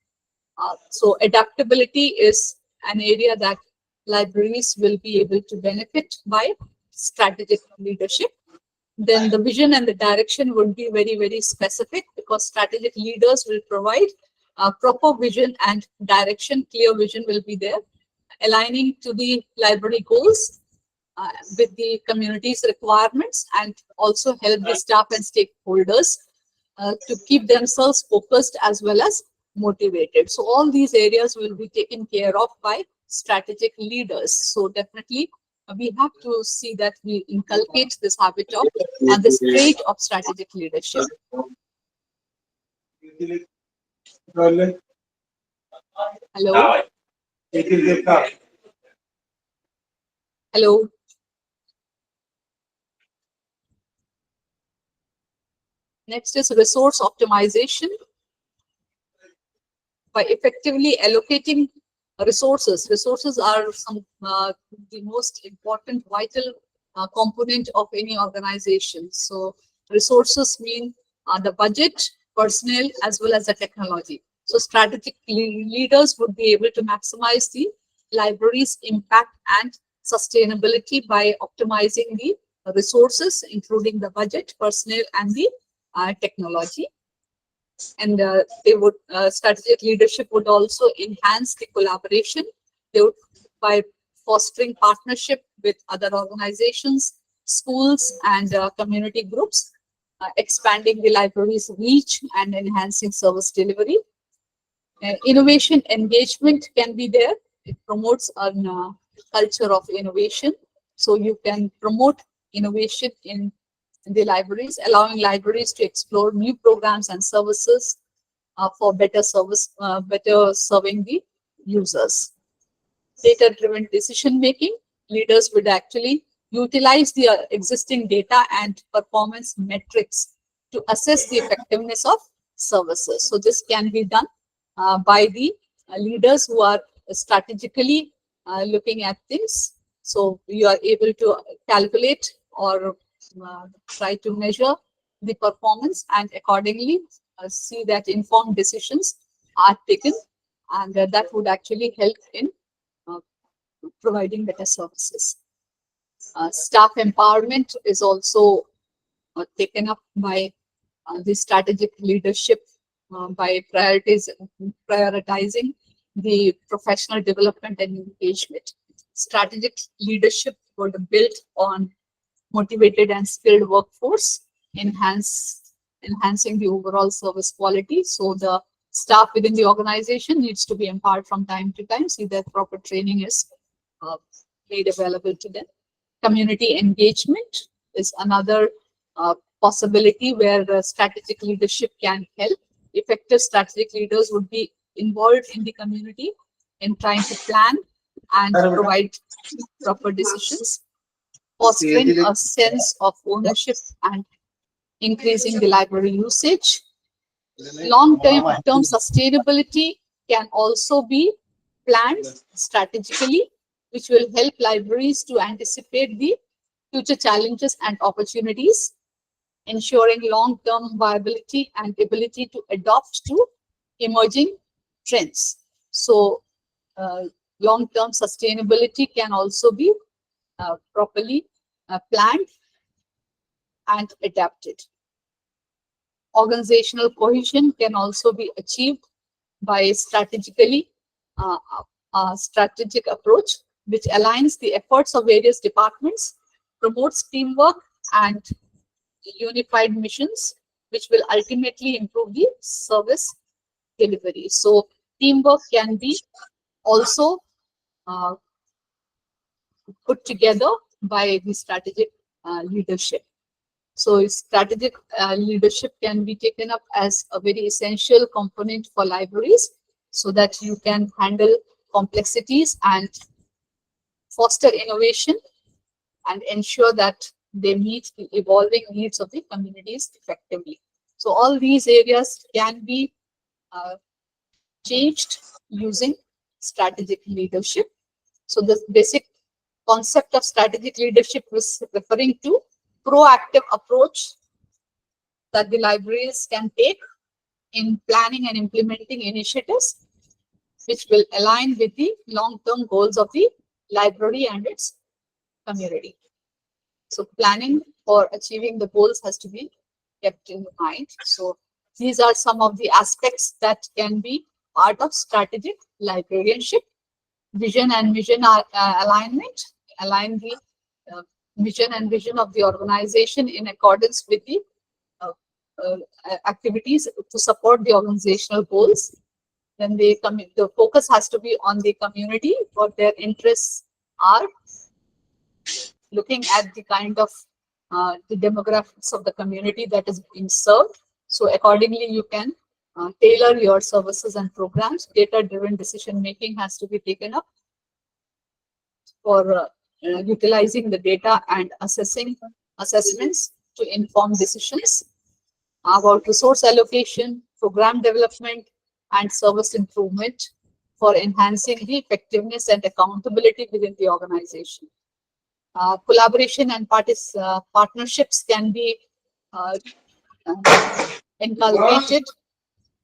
Speaker 4: So adaptability is an area that libraries will be able to benefit by strategic leadership. Then the vision and the direction would be very, very specific, because strategic leaders will provide proper vision and direction. Clear vision will be there, aligning to the library goals with the community's requirements, and also help the staff and stakeholders to keep themselves focused as well as motivated. So all these areas will be taken care of by strategic leaders. So definitely we have to see that we inculcate this habit of and this trait of strategic leadership. Hello. Hello. Next is resource optimization. By effectively allocating resources. Resources are the most important, vital component of any organization. So resources mean the budget, personnel, as well as the technology. So strategic leaders would be able to maximize the library's impact and sustainability by optimizing the resources, including the budget, personnel, and the technology. And they would strategic leadership would also enhance the collaboration. They would, by fostering partnership with other organizations, schools, and community groups, expanding the library's reach and enhancing service delivery. Innovation engagement can be there. It promotes a culture of innovation. So you can promote innovation in the libraries, allowing libraries to explore new programs and services for better serving the users. Data-driven decision-making, leaders would actually utilize the existing data and performance metrics to assess the effectiveness of services. So this can be done by the leaders who are strategically looking at things. So you are able to calculate or try to measure the performance, and accordingly see that informed decisions are taken, and that would actually help in providing better services. Staff empowerment is also taken up by the strategic leadership by prioritizing the professional development and engagement. Strategic leadership would build on motivated and skilled workforce, enhancing the overall service quality. So the staff within the organization needs to be empowered from time to time, see that proper training is made available to them. Community engagement is another possibility where strategic leadership can help. Effective strategic leaders would be involved in the community in trying to plan and provide proper decisions, fostering a sense of ownership and increasing the library usage. Long-term sustainability can also be planned strategically, which will help libraries to anticipate the future challenges and opportunities. ensuring long-term viability and ability to adapt to emerging trends. So long-term sustainability can also be properly planned and adapted. Organizational cohesion can also be achieved by strategic approach, which aligns the efforts of various departments, promotes teamwork and unified missions, which will ultimately improve the service delivery. So teamwork can be also put together by the strategic leadership. So strategic leadership can be taken up as a very essential component for libraries so that you can handle complexities and foster innovation and ensure that they meet the evolving needs of the communities effectively. So all these areas can be changed using strategic leadership. So the basic concept of strategic leadership was referring to proactive approach that the libraries can take in planning and implementing initiatives which will align with the long-term goals of the library and its community. So planning for achieving the goals has to be kept in mind. So these are some of the aspects that can be part of strategic librarianship. Vision and mission alignment, align the mission and vision of the organization in accordance with the activities to support the organizational goals. Then the focus has to be on the community, what their interests are, looking at the kind of the demographics of the community that is being served. So accordingly, you can tailor your services and programs. Data-driven decision-making has to be taken up for utilizing the data and assessments to inform decisions about resource allocation, program development, and service improvement for enhancing the effectiveness and accountability within the organization. Collaboration and partnerships can be inculcated,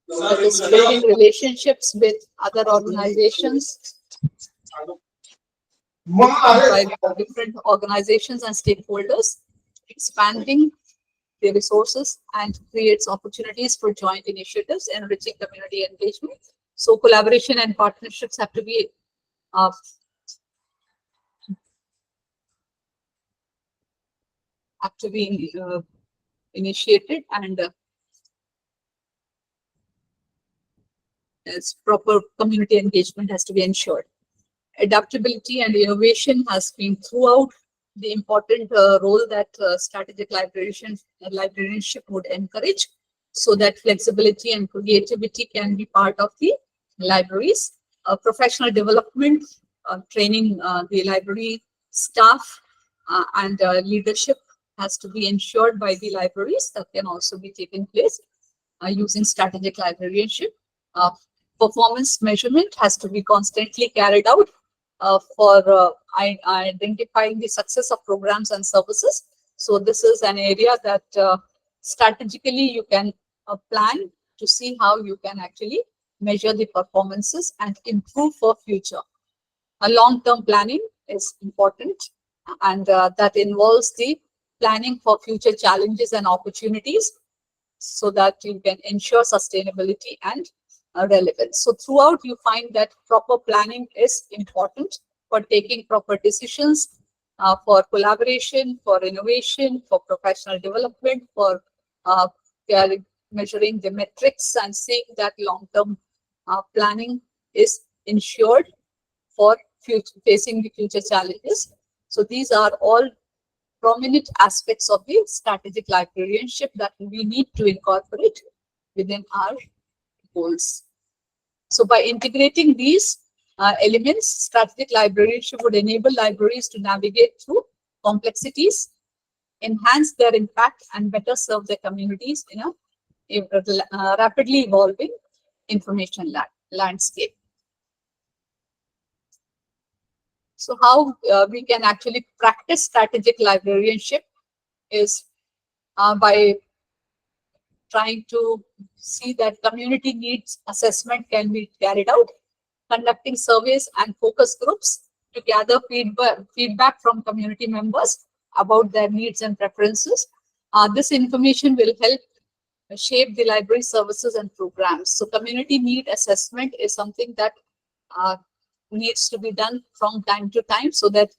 Speaker 4: that is building relationships with other organizations, by different organizations and stakeholders, expanding the resources and creates opportunities for joint initiatives, enriching community engagement. So collaboration and partnerships have to be initiated, and as proper community engagement has to be ensured. Adaptability and innovation has been throughout the important role that strategic librarianship would encourage, so that flexibility and creativity can be part of the libraries. Professional development, training the library staff and leadership has to be ensured by the libraries. That can also be taken place using strategic librarianship. Performance measurement has to be constantly carried out for identifying the success of programs and services. So this is an area that strategically you can plan to see how you can actually measure the performances and improve for future. A long-term planning is important, and that involves the planning for future challenges and opportunities so that you can ensure sustainability and relevance. So throughout you find that proper planning is important for taking proper decisions, for collaboration, for innovation, for professional development, for measuring the metrics and seeing that long-term planning is ensured for facing the future challenges. So these are all prominent aspects of the strategic librarianship that we need to incorporate within our goals. So by integrating these elements, strategic librarianship would enable libraries to navigate through complexities, enhance their impact, and better serve their communities in a rapidly evolving information landscape. So how we can actually practice strategic librarianship is by trying to see that community needs assessment can be carried out, conducting surveys and focus groups to gather feedback from community members about their needs and preferences. This information will help shape the library services and programs. So community need assessment is something that needs to be done from time to time so that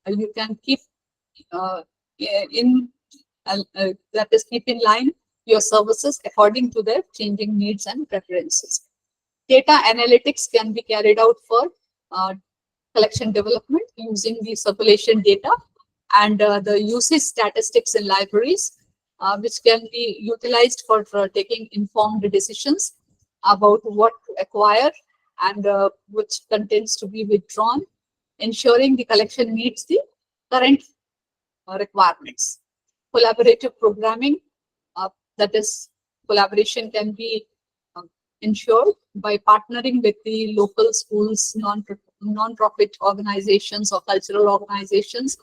Speaker 4: you can keep keep in line your services according to their changing needs and preferences. Data analytics can be carried out for collection development using the circulation data and the usage statistics in libraries, which can be utilized for taking informed decisions about what to acquire and which contents to be withdrawn, ensuring the collection meets the current requirements. Collaborative programming, that is, collaboration can be ensured by partnering with the local schools, non-profit organizations or cultural organizations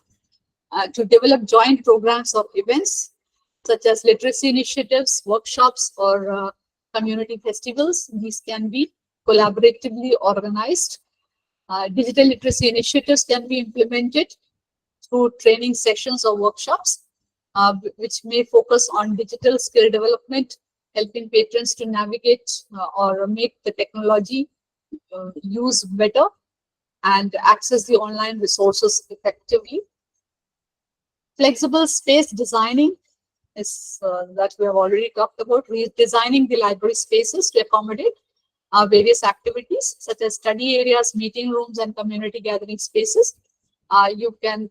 Speaker 4: to develop joint programs or events such as literacy initiatives, workshops, or community festivals. These can be collaboratively organized. Digital literacy initiatives can be implemented through training sessions or workshops, which may focus on digital skill development, helping patrons to navigate or make the technology use better and access the online resources effectively. Flexible space designing is that we have already talked about, redesigning the library spaces to accommodate various activities such as study areas, meeting rooms, and community gathering spaces. You can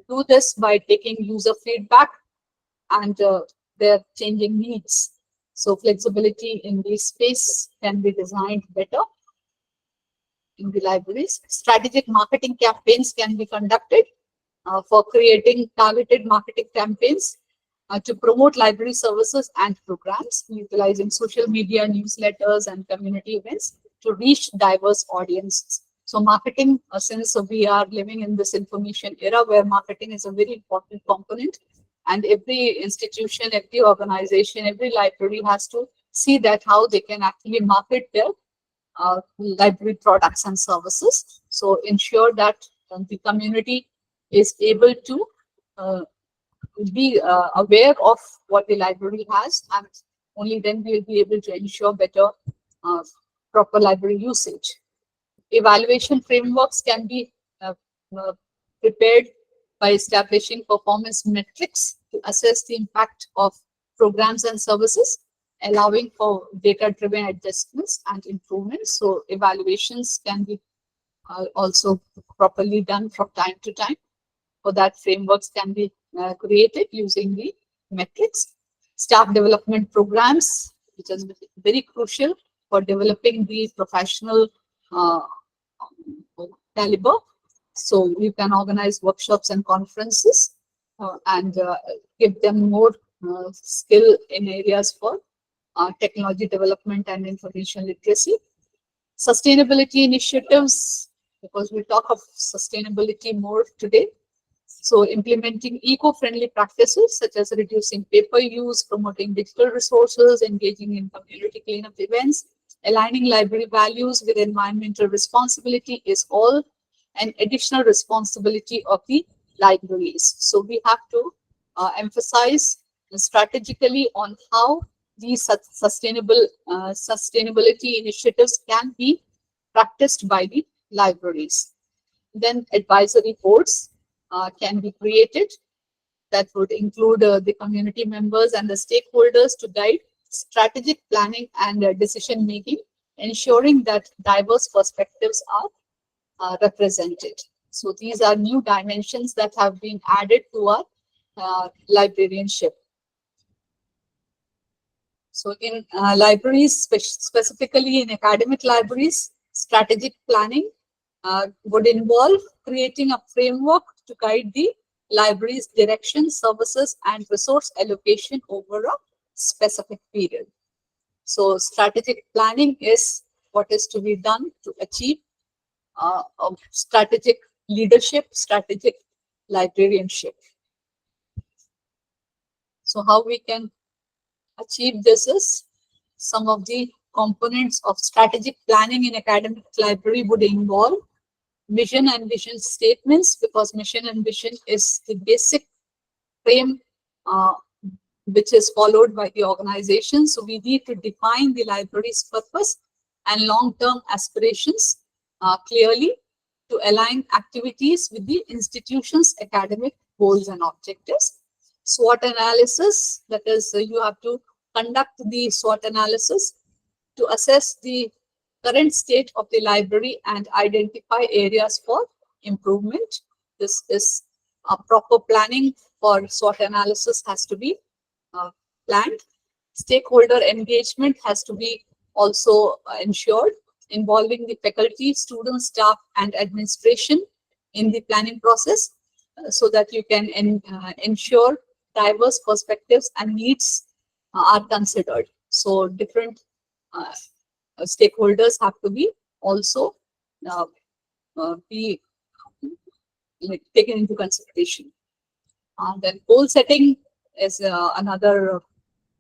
Speaker 4: do this by taking user feedback and their changing needs. So flexibility in the space can be designed better in the libraries. Strategic marketing campaigns can be conducted for creating targeted marketing campaigns to promote library services and programs, utilizing social media, newsletters, and community events to reach diverse audiences. So marketing, since we are living in this information era where marketing is a very important component, and every institution, every organization, every library has to see that how they can actually market their library products and services. So ensure that the community is able to be aware of what the library has, and only then we will be able to ensure better proper library usage. Evaluation frameworks can be prepared by establishing performance metrics to assess the impact of programs and services, allowing for data-driven adjustments and improvements. So evaluations can be also properly done from time to time. For that, frameworks can be created using the metrics. Staff development programs, which is very crucial for developing the professional caliber. So you can organize workshops and conferences and give them more skill in areas for technology development and information literacy. Sustainability initiatives, because we talk of sustainability more today. So implementing eco-friendly practices such as reducing paper use, promoting digital resources, engaging in community cleanup events, aligning library values with environmental responsibility is all an additional responsibility of the libraries. So we have to emphasize strategically on how these sustainability initiatives can be practiced by the libraries. Then advisory boards can be created that would include the community members and the stakeholders to guide strategic planning and decision making, ensuring that diverse perspectives are represented. So these are new dimensions that have been added to our librarianship. So in libraries, specifically in academic libraries, strategic planning would involve creating a framework to guide the library's direction, services, and resource allocation over a specific period. So strategic planning is what is to be done to achieve strategic leadership, strategic librarianship. So how we can achieve this is some of the components of strategic planning in academic library would involve mission and vision statements, because mission and vision is the basic frame which is followed by the organization. So we need to define the library's purpose and long-term aspirations clearly to align activities with the institution's academic goals and objectives. SWOT analysis, that is, you have to conduct the SWOT analysis to assess the current state of the library and identify areas for improvement. This is a proper planning for SWOT analysis has to be planned. Stakeholder engagement has to be also ensured, involving the faculty, students, staff, and administration in the planning process, so that you can ensure diverse perspectives and needs are considered. So different stakeholders have to be also be taken into consideration. Then goal setting is another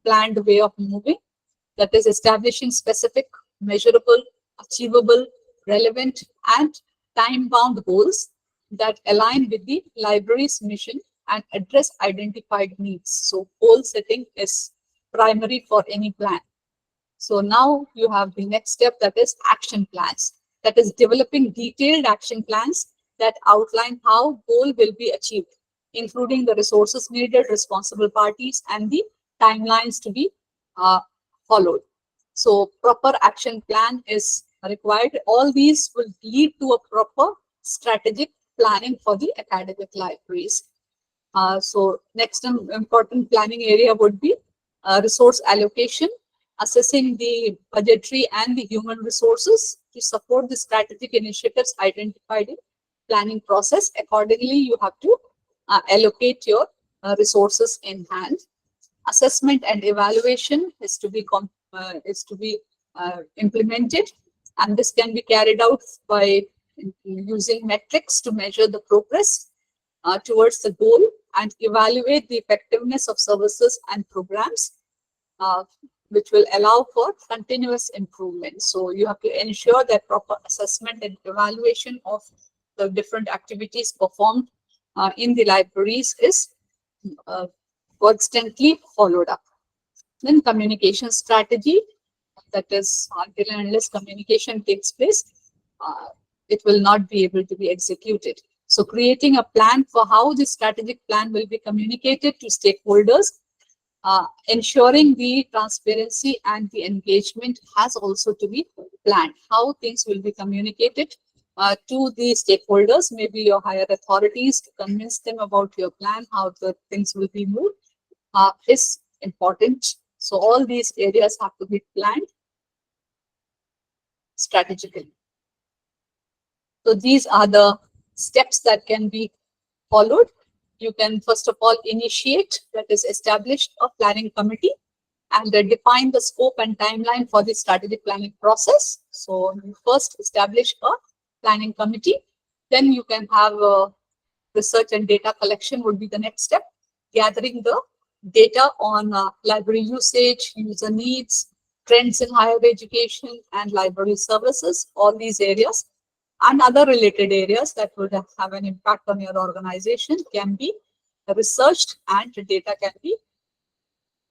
Speaker 4: planned way of moving, that is establishing specific, measurable, achievable, relevant, and time-bound goals that align with the library's mission and address identified needs. So goal setting is primary for any plan. So now you have the next step, that is action plans. That is developing detailed action plans that outline how goal will be achieved, including the resources needed, responsible parties, and the timelines to be followed. So proper action plan is required. All these will lead to a proper strategic planning for the academic libraries. So next important planning area would be resource allocation, assessing the budgetary and the human resources to support the strategic initiatives identified in planning process. Accordingly, you have to allocate your resources in hand. Assessment and evaluation is to be implemented, and this can be carried out by using metrics to measure the progress towards the goal and evaluate the effectiveness of services and programs, which will allow for continuous improvement. So you have to ensure that proper assessment and evaluation of the different activities performed in the libraries is constantly followed up. Then communication strategy, that is until and unless communication takes place, it will not be able to be executed. So creating a plan for how the strategic plan will be communicated to stakeholders, ensuring the transparency and the engagement has also to be planned. How things will be communicated to the stakeholders, maybe your higher authorities, to convince them about your plan, how the things will be moved, is important. So all these areas have to be planned strategically. So these are the steps that can be followed. You can first of all initiate, that is establish a planning committee and define the scope and timeline for the strategic planning process. So you first establish a planning committee, then you can have research and data collection would be the next step, gathering the data on library usage, user needs, trends in higher education and library services, all these areas and other related areas that would have an impact on your organization can be researched and data can be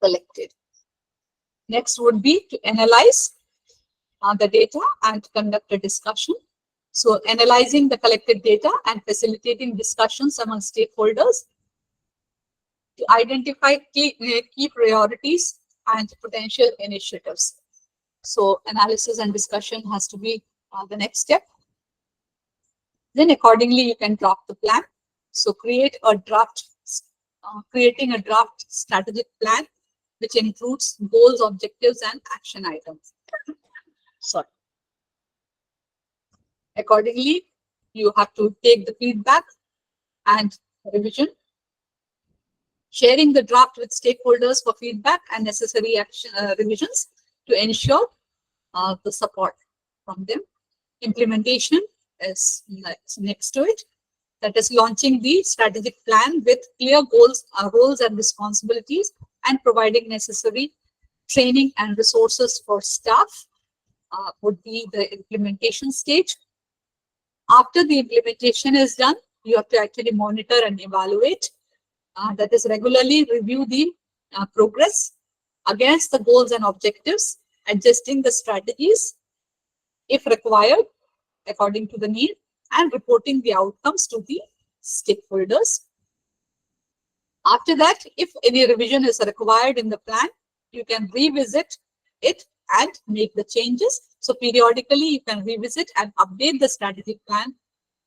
Speaker 4: collected. Next would be to analyze the data and conduct a discussion. So analyzing the collected data and facilitating discussions among stakeholders to identify key priorities and potential initiatives. So analysis and discussion has to be the next step. Then accordingly, you can draft the plan. So creating a draft strategic plan, which includes goals, objectives, and action items. Sorry. Accordingly, you have to take the feedback and revision, sharing the draft with stakeholders for feedback and necessary action revisions to ensure the support from them. Implementation is next to it. That is launching the strategic plan with clear goals, roles and responsibilities and providing necessary training and resources for staff would be the implementation stage. After the implementation is done, you have to actually monitor and evaluate. That is, regularly review the progress against the goals and objectives, adjusting the strategies if required according to the need, and reporting the outcomes to the stakeholders. After that, if any revision is required in the plan, you can revisit it and make the changes. So periodically you can revisit and update the strategic plan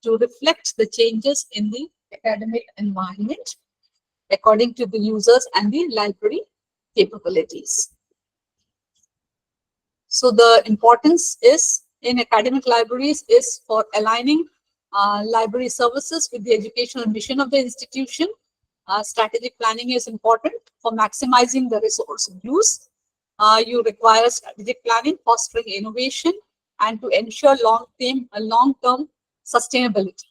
Speaker 4: to reflect the changes in the academic environment according to the users and the library capabilities. So the importance is in academic libraries is for aligning library services with the educational mission of the institution. Strategic planning is important for maximizing the resource use. You require strategic planning, fostering innovation, and to ensure long-term sustainability.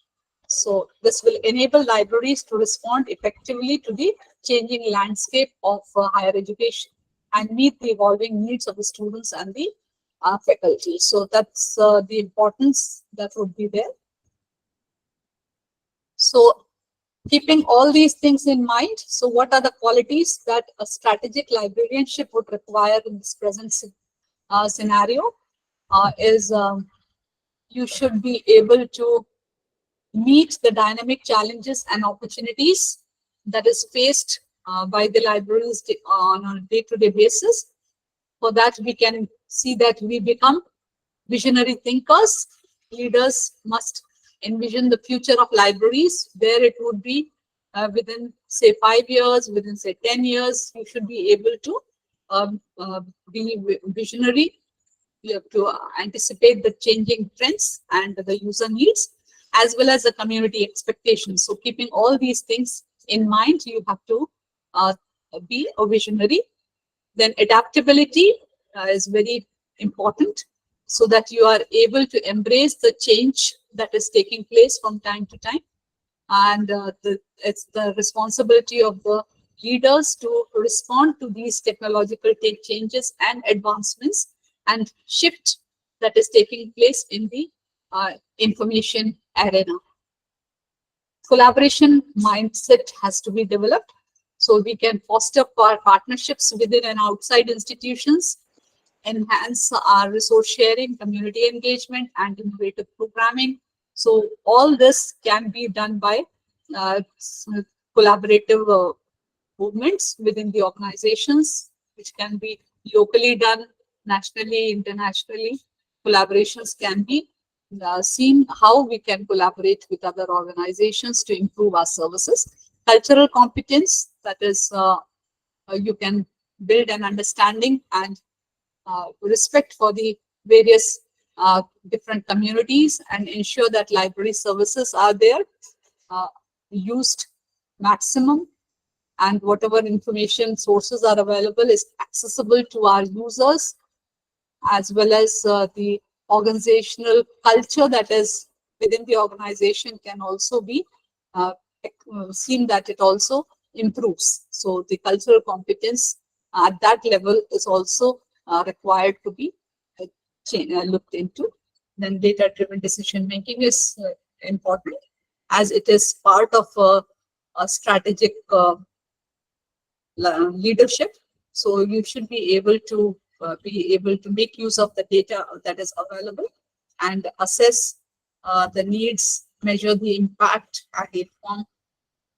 Speaker 4: So this will enable libraries to respond effectively to the changing landscape of higher education and meet the evolving needs of the students and the faculty. So that's the importance that would be there. So keeping all these things in mind, so what are the qualities that a strategic librarianship would require in this present scenario? You should be able to meet the dynamic challenges and opportunities that is faced by the libraries on a day-to-day basis. For that, we can see that we become visionary thinkers. Leaders must envision the future of libraries, where it would be within, say, 5 years, within, say, 10 years. You should be able to be visionary. You have to anticipate the changing trends and the user needs, as well as the community expectations. So keeping all these things in mind, you have to be a visionary. Then adaptability is very important, so that you are able to embrace the change that is taking place from time to time. And it's the responsibility of the leaders to respond to these technological changes and advancements and shift that is taking place in the information arena. Collaboration mindset has to be developed, so we can foster partnerships within and outside institutions, enhance our resource sharing, community engagement, and innovative programming. So all this can be done by collaborative movements within the organizations, which can be locally done, nationally, internationally. Collaborations can be seen how we can collaborate with other organizations to improve our services. Cultural competence, that is, you can build an understanding and respect for the various different communities and ensure that library services are there, used maximum, and whatever information sources are available is accessible to our users, as well as the organizational culture that is within the organization can also be seen that it also improves. So the cultural competence at that level is also required to be looked into. Then data-driven decision making is important, as it is part of a strategic leadership. So you should be able to make use of the data that is available and assess the needs, measure the impact, and inform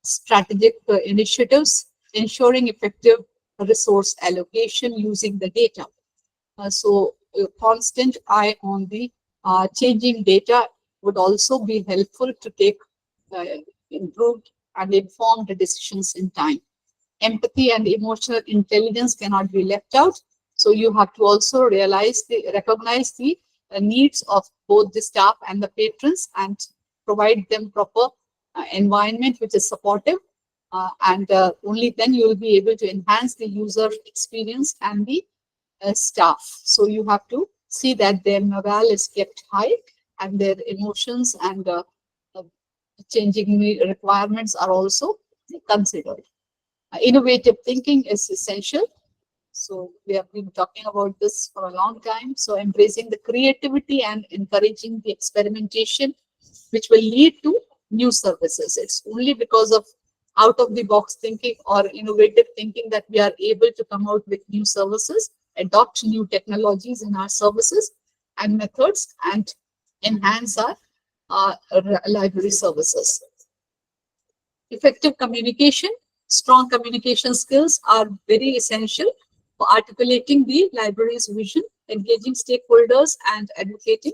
Speaker 4: strategic initiatives, ensuring effective resource allocation using the data. So a constant eye on the changing data would also be helpful to take improved and informed decisions in time. Empathy and emotional intelligence cannot be left out. So you have to also recognize the needs of both the staff and the patrons and provide them proper environment which is supportive. And only then you will be able to enhance the user experience and the staff. So you have to see that their morale is kept high and their emotions and changing requirements are also considered. Innovative thinking is essential. So we have been talking about this for a long time. So embracing the creativity and encouraging the experimentation, which will lead to new services. It's only because of out of the box thinking or innovative thinking that we are able to come out with new services, adopt new technologies in our services and methods, and enhance our library services. Effective communication, strong communication skills are very essential for articulating the library's vision, engaging stakeholders, and advocating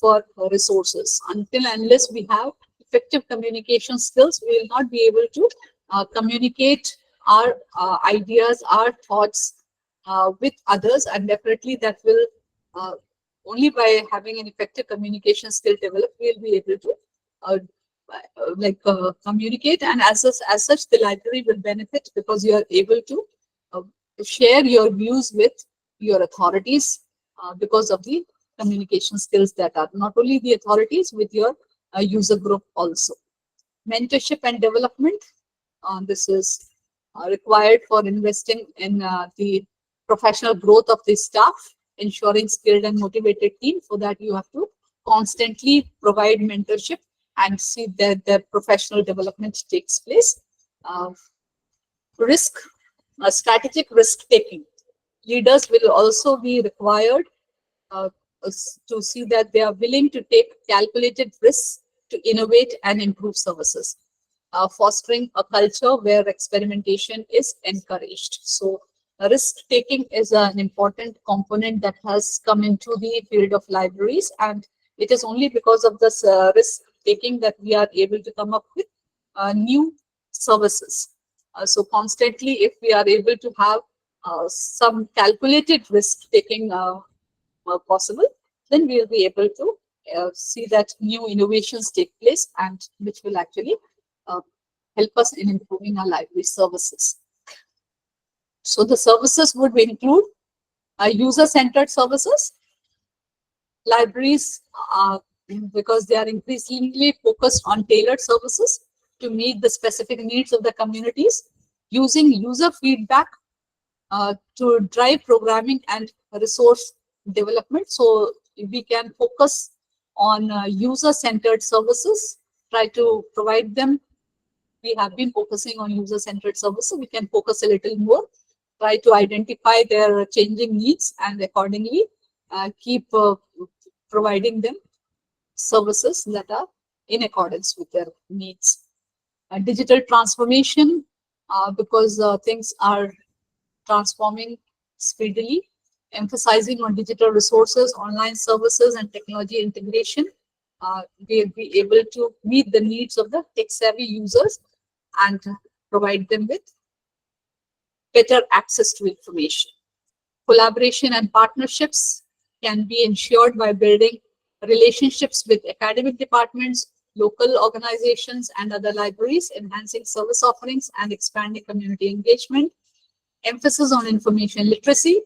Speaker 4: for resources. Until and unless we have effective communication skills, we will not be able to communicate our ideas, our thoughts with others, and definitely that will only by having an effective communication skill developed, we will be able to communicate, and as such the library will benefit because you are able to share your views with your authorities because of the communication skills that are not only the authorities, with your user group also. Mentorship and development, this is required for investing in the professional growth of the staff, ensuring skilled and motivated team. For that you have to constantly provide mentorship and see that the professional development takes place. Strategic risk taking. Leaders will also be required to see that they are willing to take calculated risks to innovate and improve services, fostering a culture where experimentation is encouraged. So risk taking is an important component that has come into the field of libraries, and it is only because of this risk taking that we are able to come up with new services. So constantly, if we are able to have some calculated risk taking possible, then we will be able to see that new innovations take place, and which will actually help us in improving our library services. So the services would include user-centered services. Libraries, because they are increasingly focused on tailored services to meet the specific needs of the communities, using user feedback to drive programming and resource development. So we can focus on user-centered services, try to provide them. We have been focusing on user-centered services. We can focus a little more, try to identify their changing needs, and accordingly keep providing them services that are in accordance with their needs. Digital transformation, because things are transforming speedily, emphasizing on digital resources, online services, and technology integration. We'll be able to meet the needs of the tech-savvy users and provide them with better access to information. Collaboration and partnerships can be ensured by building relationships with academic departments, local organizations, and other libraries, enhancing service offerings and expanding community engagement. Emphasis on information literacy.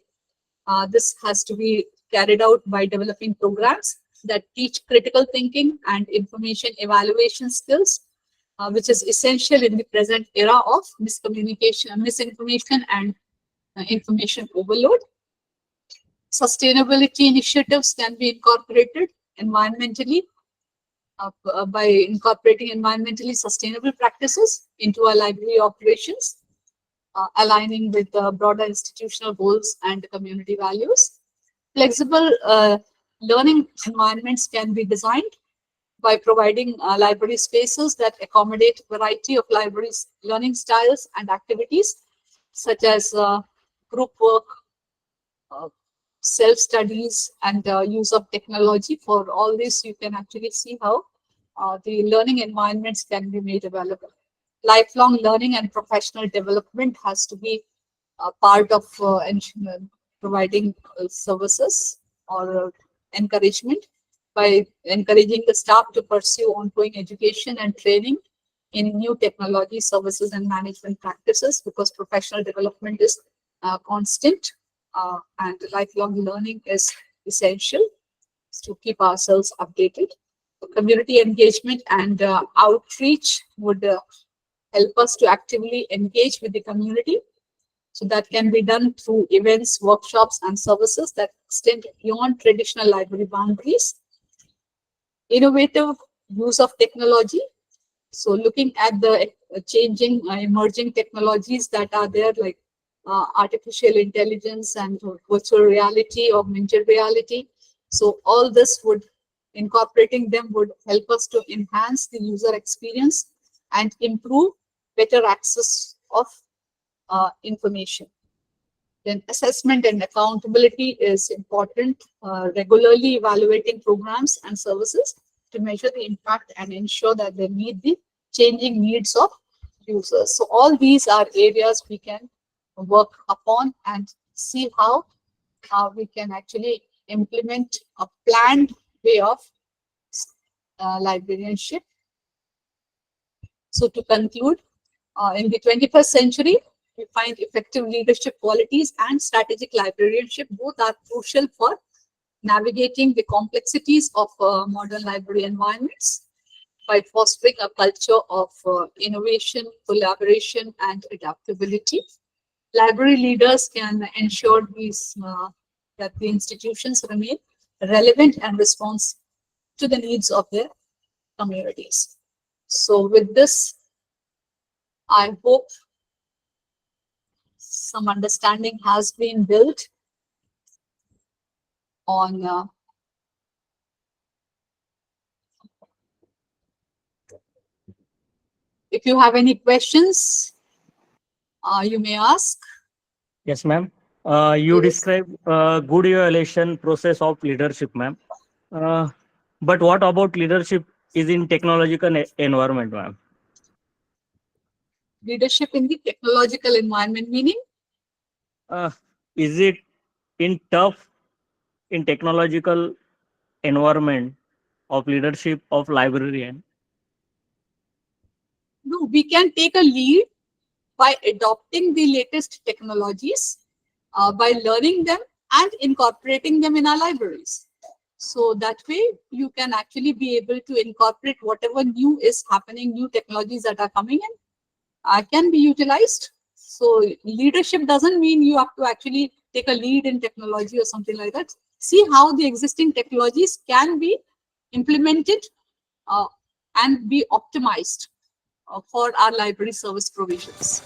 Speaker 4: This has to be carried out by developing programs that teach critical thinking and information evaluation skills, which is essential in the present era of misinformation and information overload. Sustainability initiatives can be incorporated environmentally by incorporating environmentally sustainable practices into our library operations, aligning with the broader institutional goals and community values. Flexible learning environments can be designed by providing library spaces that accommodate variety of libraries' learning styles and activities, such as group work, self-studies, and use of technology. For all this, you can actually see how the learning environments can be made available. Lifelong learning and professional development has to be a part of providing services or encouragement by encouraging the staff to pursue ongoing education and training in new technology, services, and management practices, because professional development is constant and lifelong learning is essential to keep ourselves updated. Community engagement and outreach would help us to actively engage with the community. So that can be done through events, workshops, and services that extend beyond traditional library boundaries. Innovative use of technology. So looking at the changing, emerging technologies that are there, like artificial intelligence and virtual reality, augmented reality. So all this would, incorporating them would help us to enhance the user experience and improve better access of information. Then assessment and accountability is important, regularly evaluating programs and services to measure the impact and ensure that they meet the changing needs of users. So all these are areas we can work upon and see how we can actually implement a planned way of librarianship. So to conclude, in the 21st century, we find effective leadership qualities and strategic librarianship both are crucial for navigating the complexities of modern library environments by fostering a culture of innovation, collaboration, and adaptability. Library leaders can ensure these that the institutions remain relevant and responsive to the needs of their communities. So with this, I hope some understanding has been built on if you have any questions, you may ask.
Speaker 11: Yes, ma'am. You described good evaluation process of leadership, ma'am. But what about leadership is in technological environment, ma'am?
Speaker 4: Leadership in the technological environment, meaning?
Speaker 11: Is it in technological environment of leadership of librarian?
Speaker 4: No, we can take a lead by adopting the latest technologies, by learning them and incorporating them in our libraries. So that way you can actually be able to incorporate whatever new is happening, new technologies that are coming in, can be utilized. So leadership doesn't mean you have to actually take a lead in technology or something like that. See how the existing technologies can be implemented and be optimized for our library service provisions.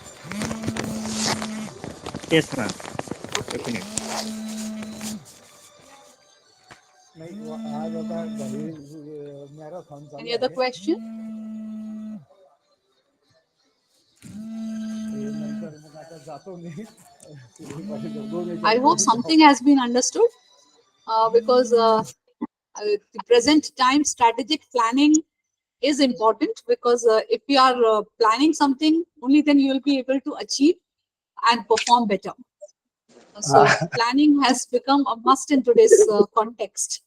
Speaker 11: Yes, ma'am. Definitely.
Speaker 4: Any other question? I hope something has been understood because the present time strategic planning is important, because if you are planning something, only then you will be able to achieve and perform better. So planning has become a must in today's context.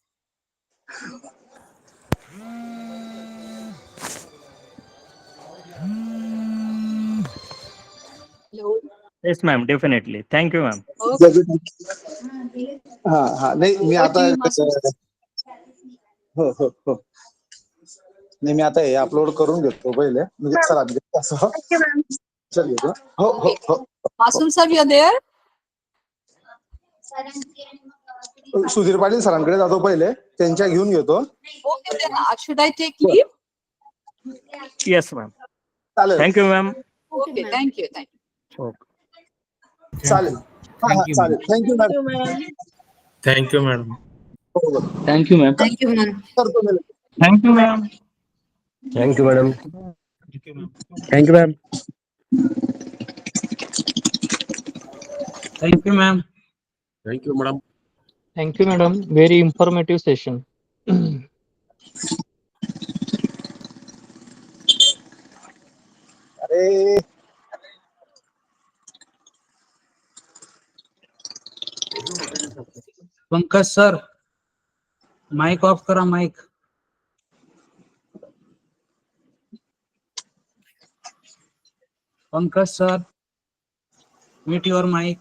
Speaker 4: Hello.
Speaker 11: Yes, ma'am. Definitely. Thank you, ma'am.
Speaker 4: Okay.
Speaker 14: नाही मी
Speaker 4: Over to
Speaker 14: आता
Speaker 4: you, Masood.
Speaker 14: हो नाही मी आता हे upload करून घेतो पहिले म्हणजे चला असं चल घेतो हो हो हो
Speaker 4: Masood sir, you are there?
Speaker 14: Sudhir Patil सरांकडे जातो पहिले त्यांच्या घेऊन घेतो.
Speaker 4: Okay, then should I take leave?
Speaker 11: Yes, ma'am.
Speaker 14: चालेल.
Speaker 11: Thank you, ma'am.
Speaker 4: Okay, thank you. Thank you.
Speaker 11: Okay.
Speaker 14: चालेल. चालेल. Thank you madam.
Speaker 15: Thank you, madam.
Speaker 11: Thank you, ma'am.
Speaker 13: Thank you, ma'am.
Speaker 14: करतो मी.
Speaker 11: Thank you, ma'am.
Speaker 15: Thank you, madam.
Speaker 11: Thank you, ma'am.
Speaker 15: Thank you, ma'am.
Speaker 11: Thank you, ma'am.
Speaker 15: Thank you, madam.
Speaker 16: Thank you, madam. Very informative session.
Speaker 14: अरे
Speaker 10: Pankaj sir, mic off करा. Mic. Pankaj sir, mute your mic.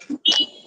Speaker 8: you.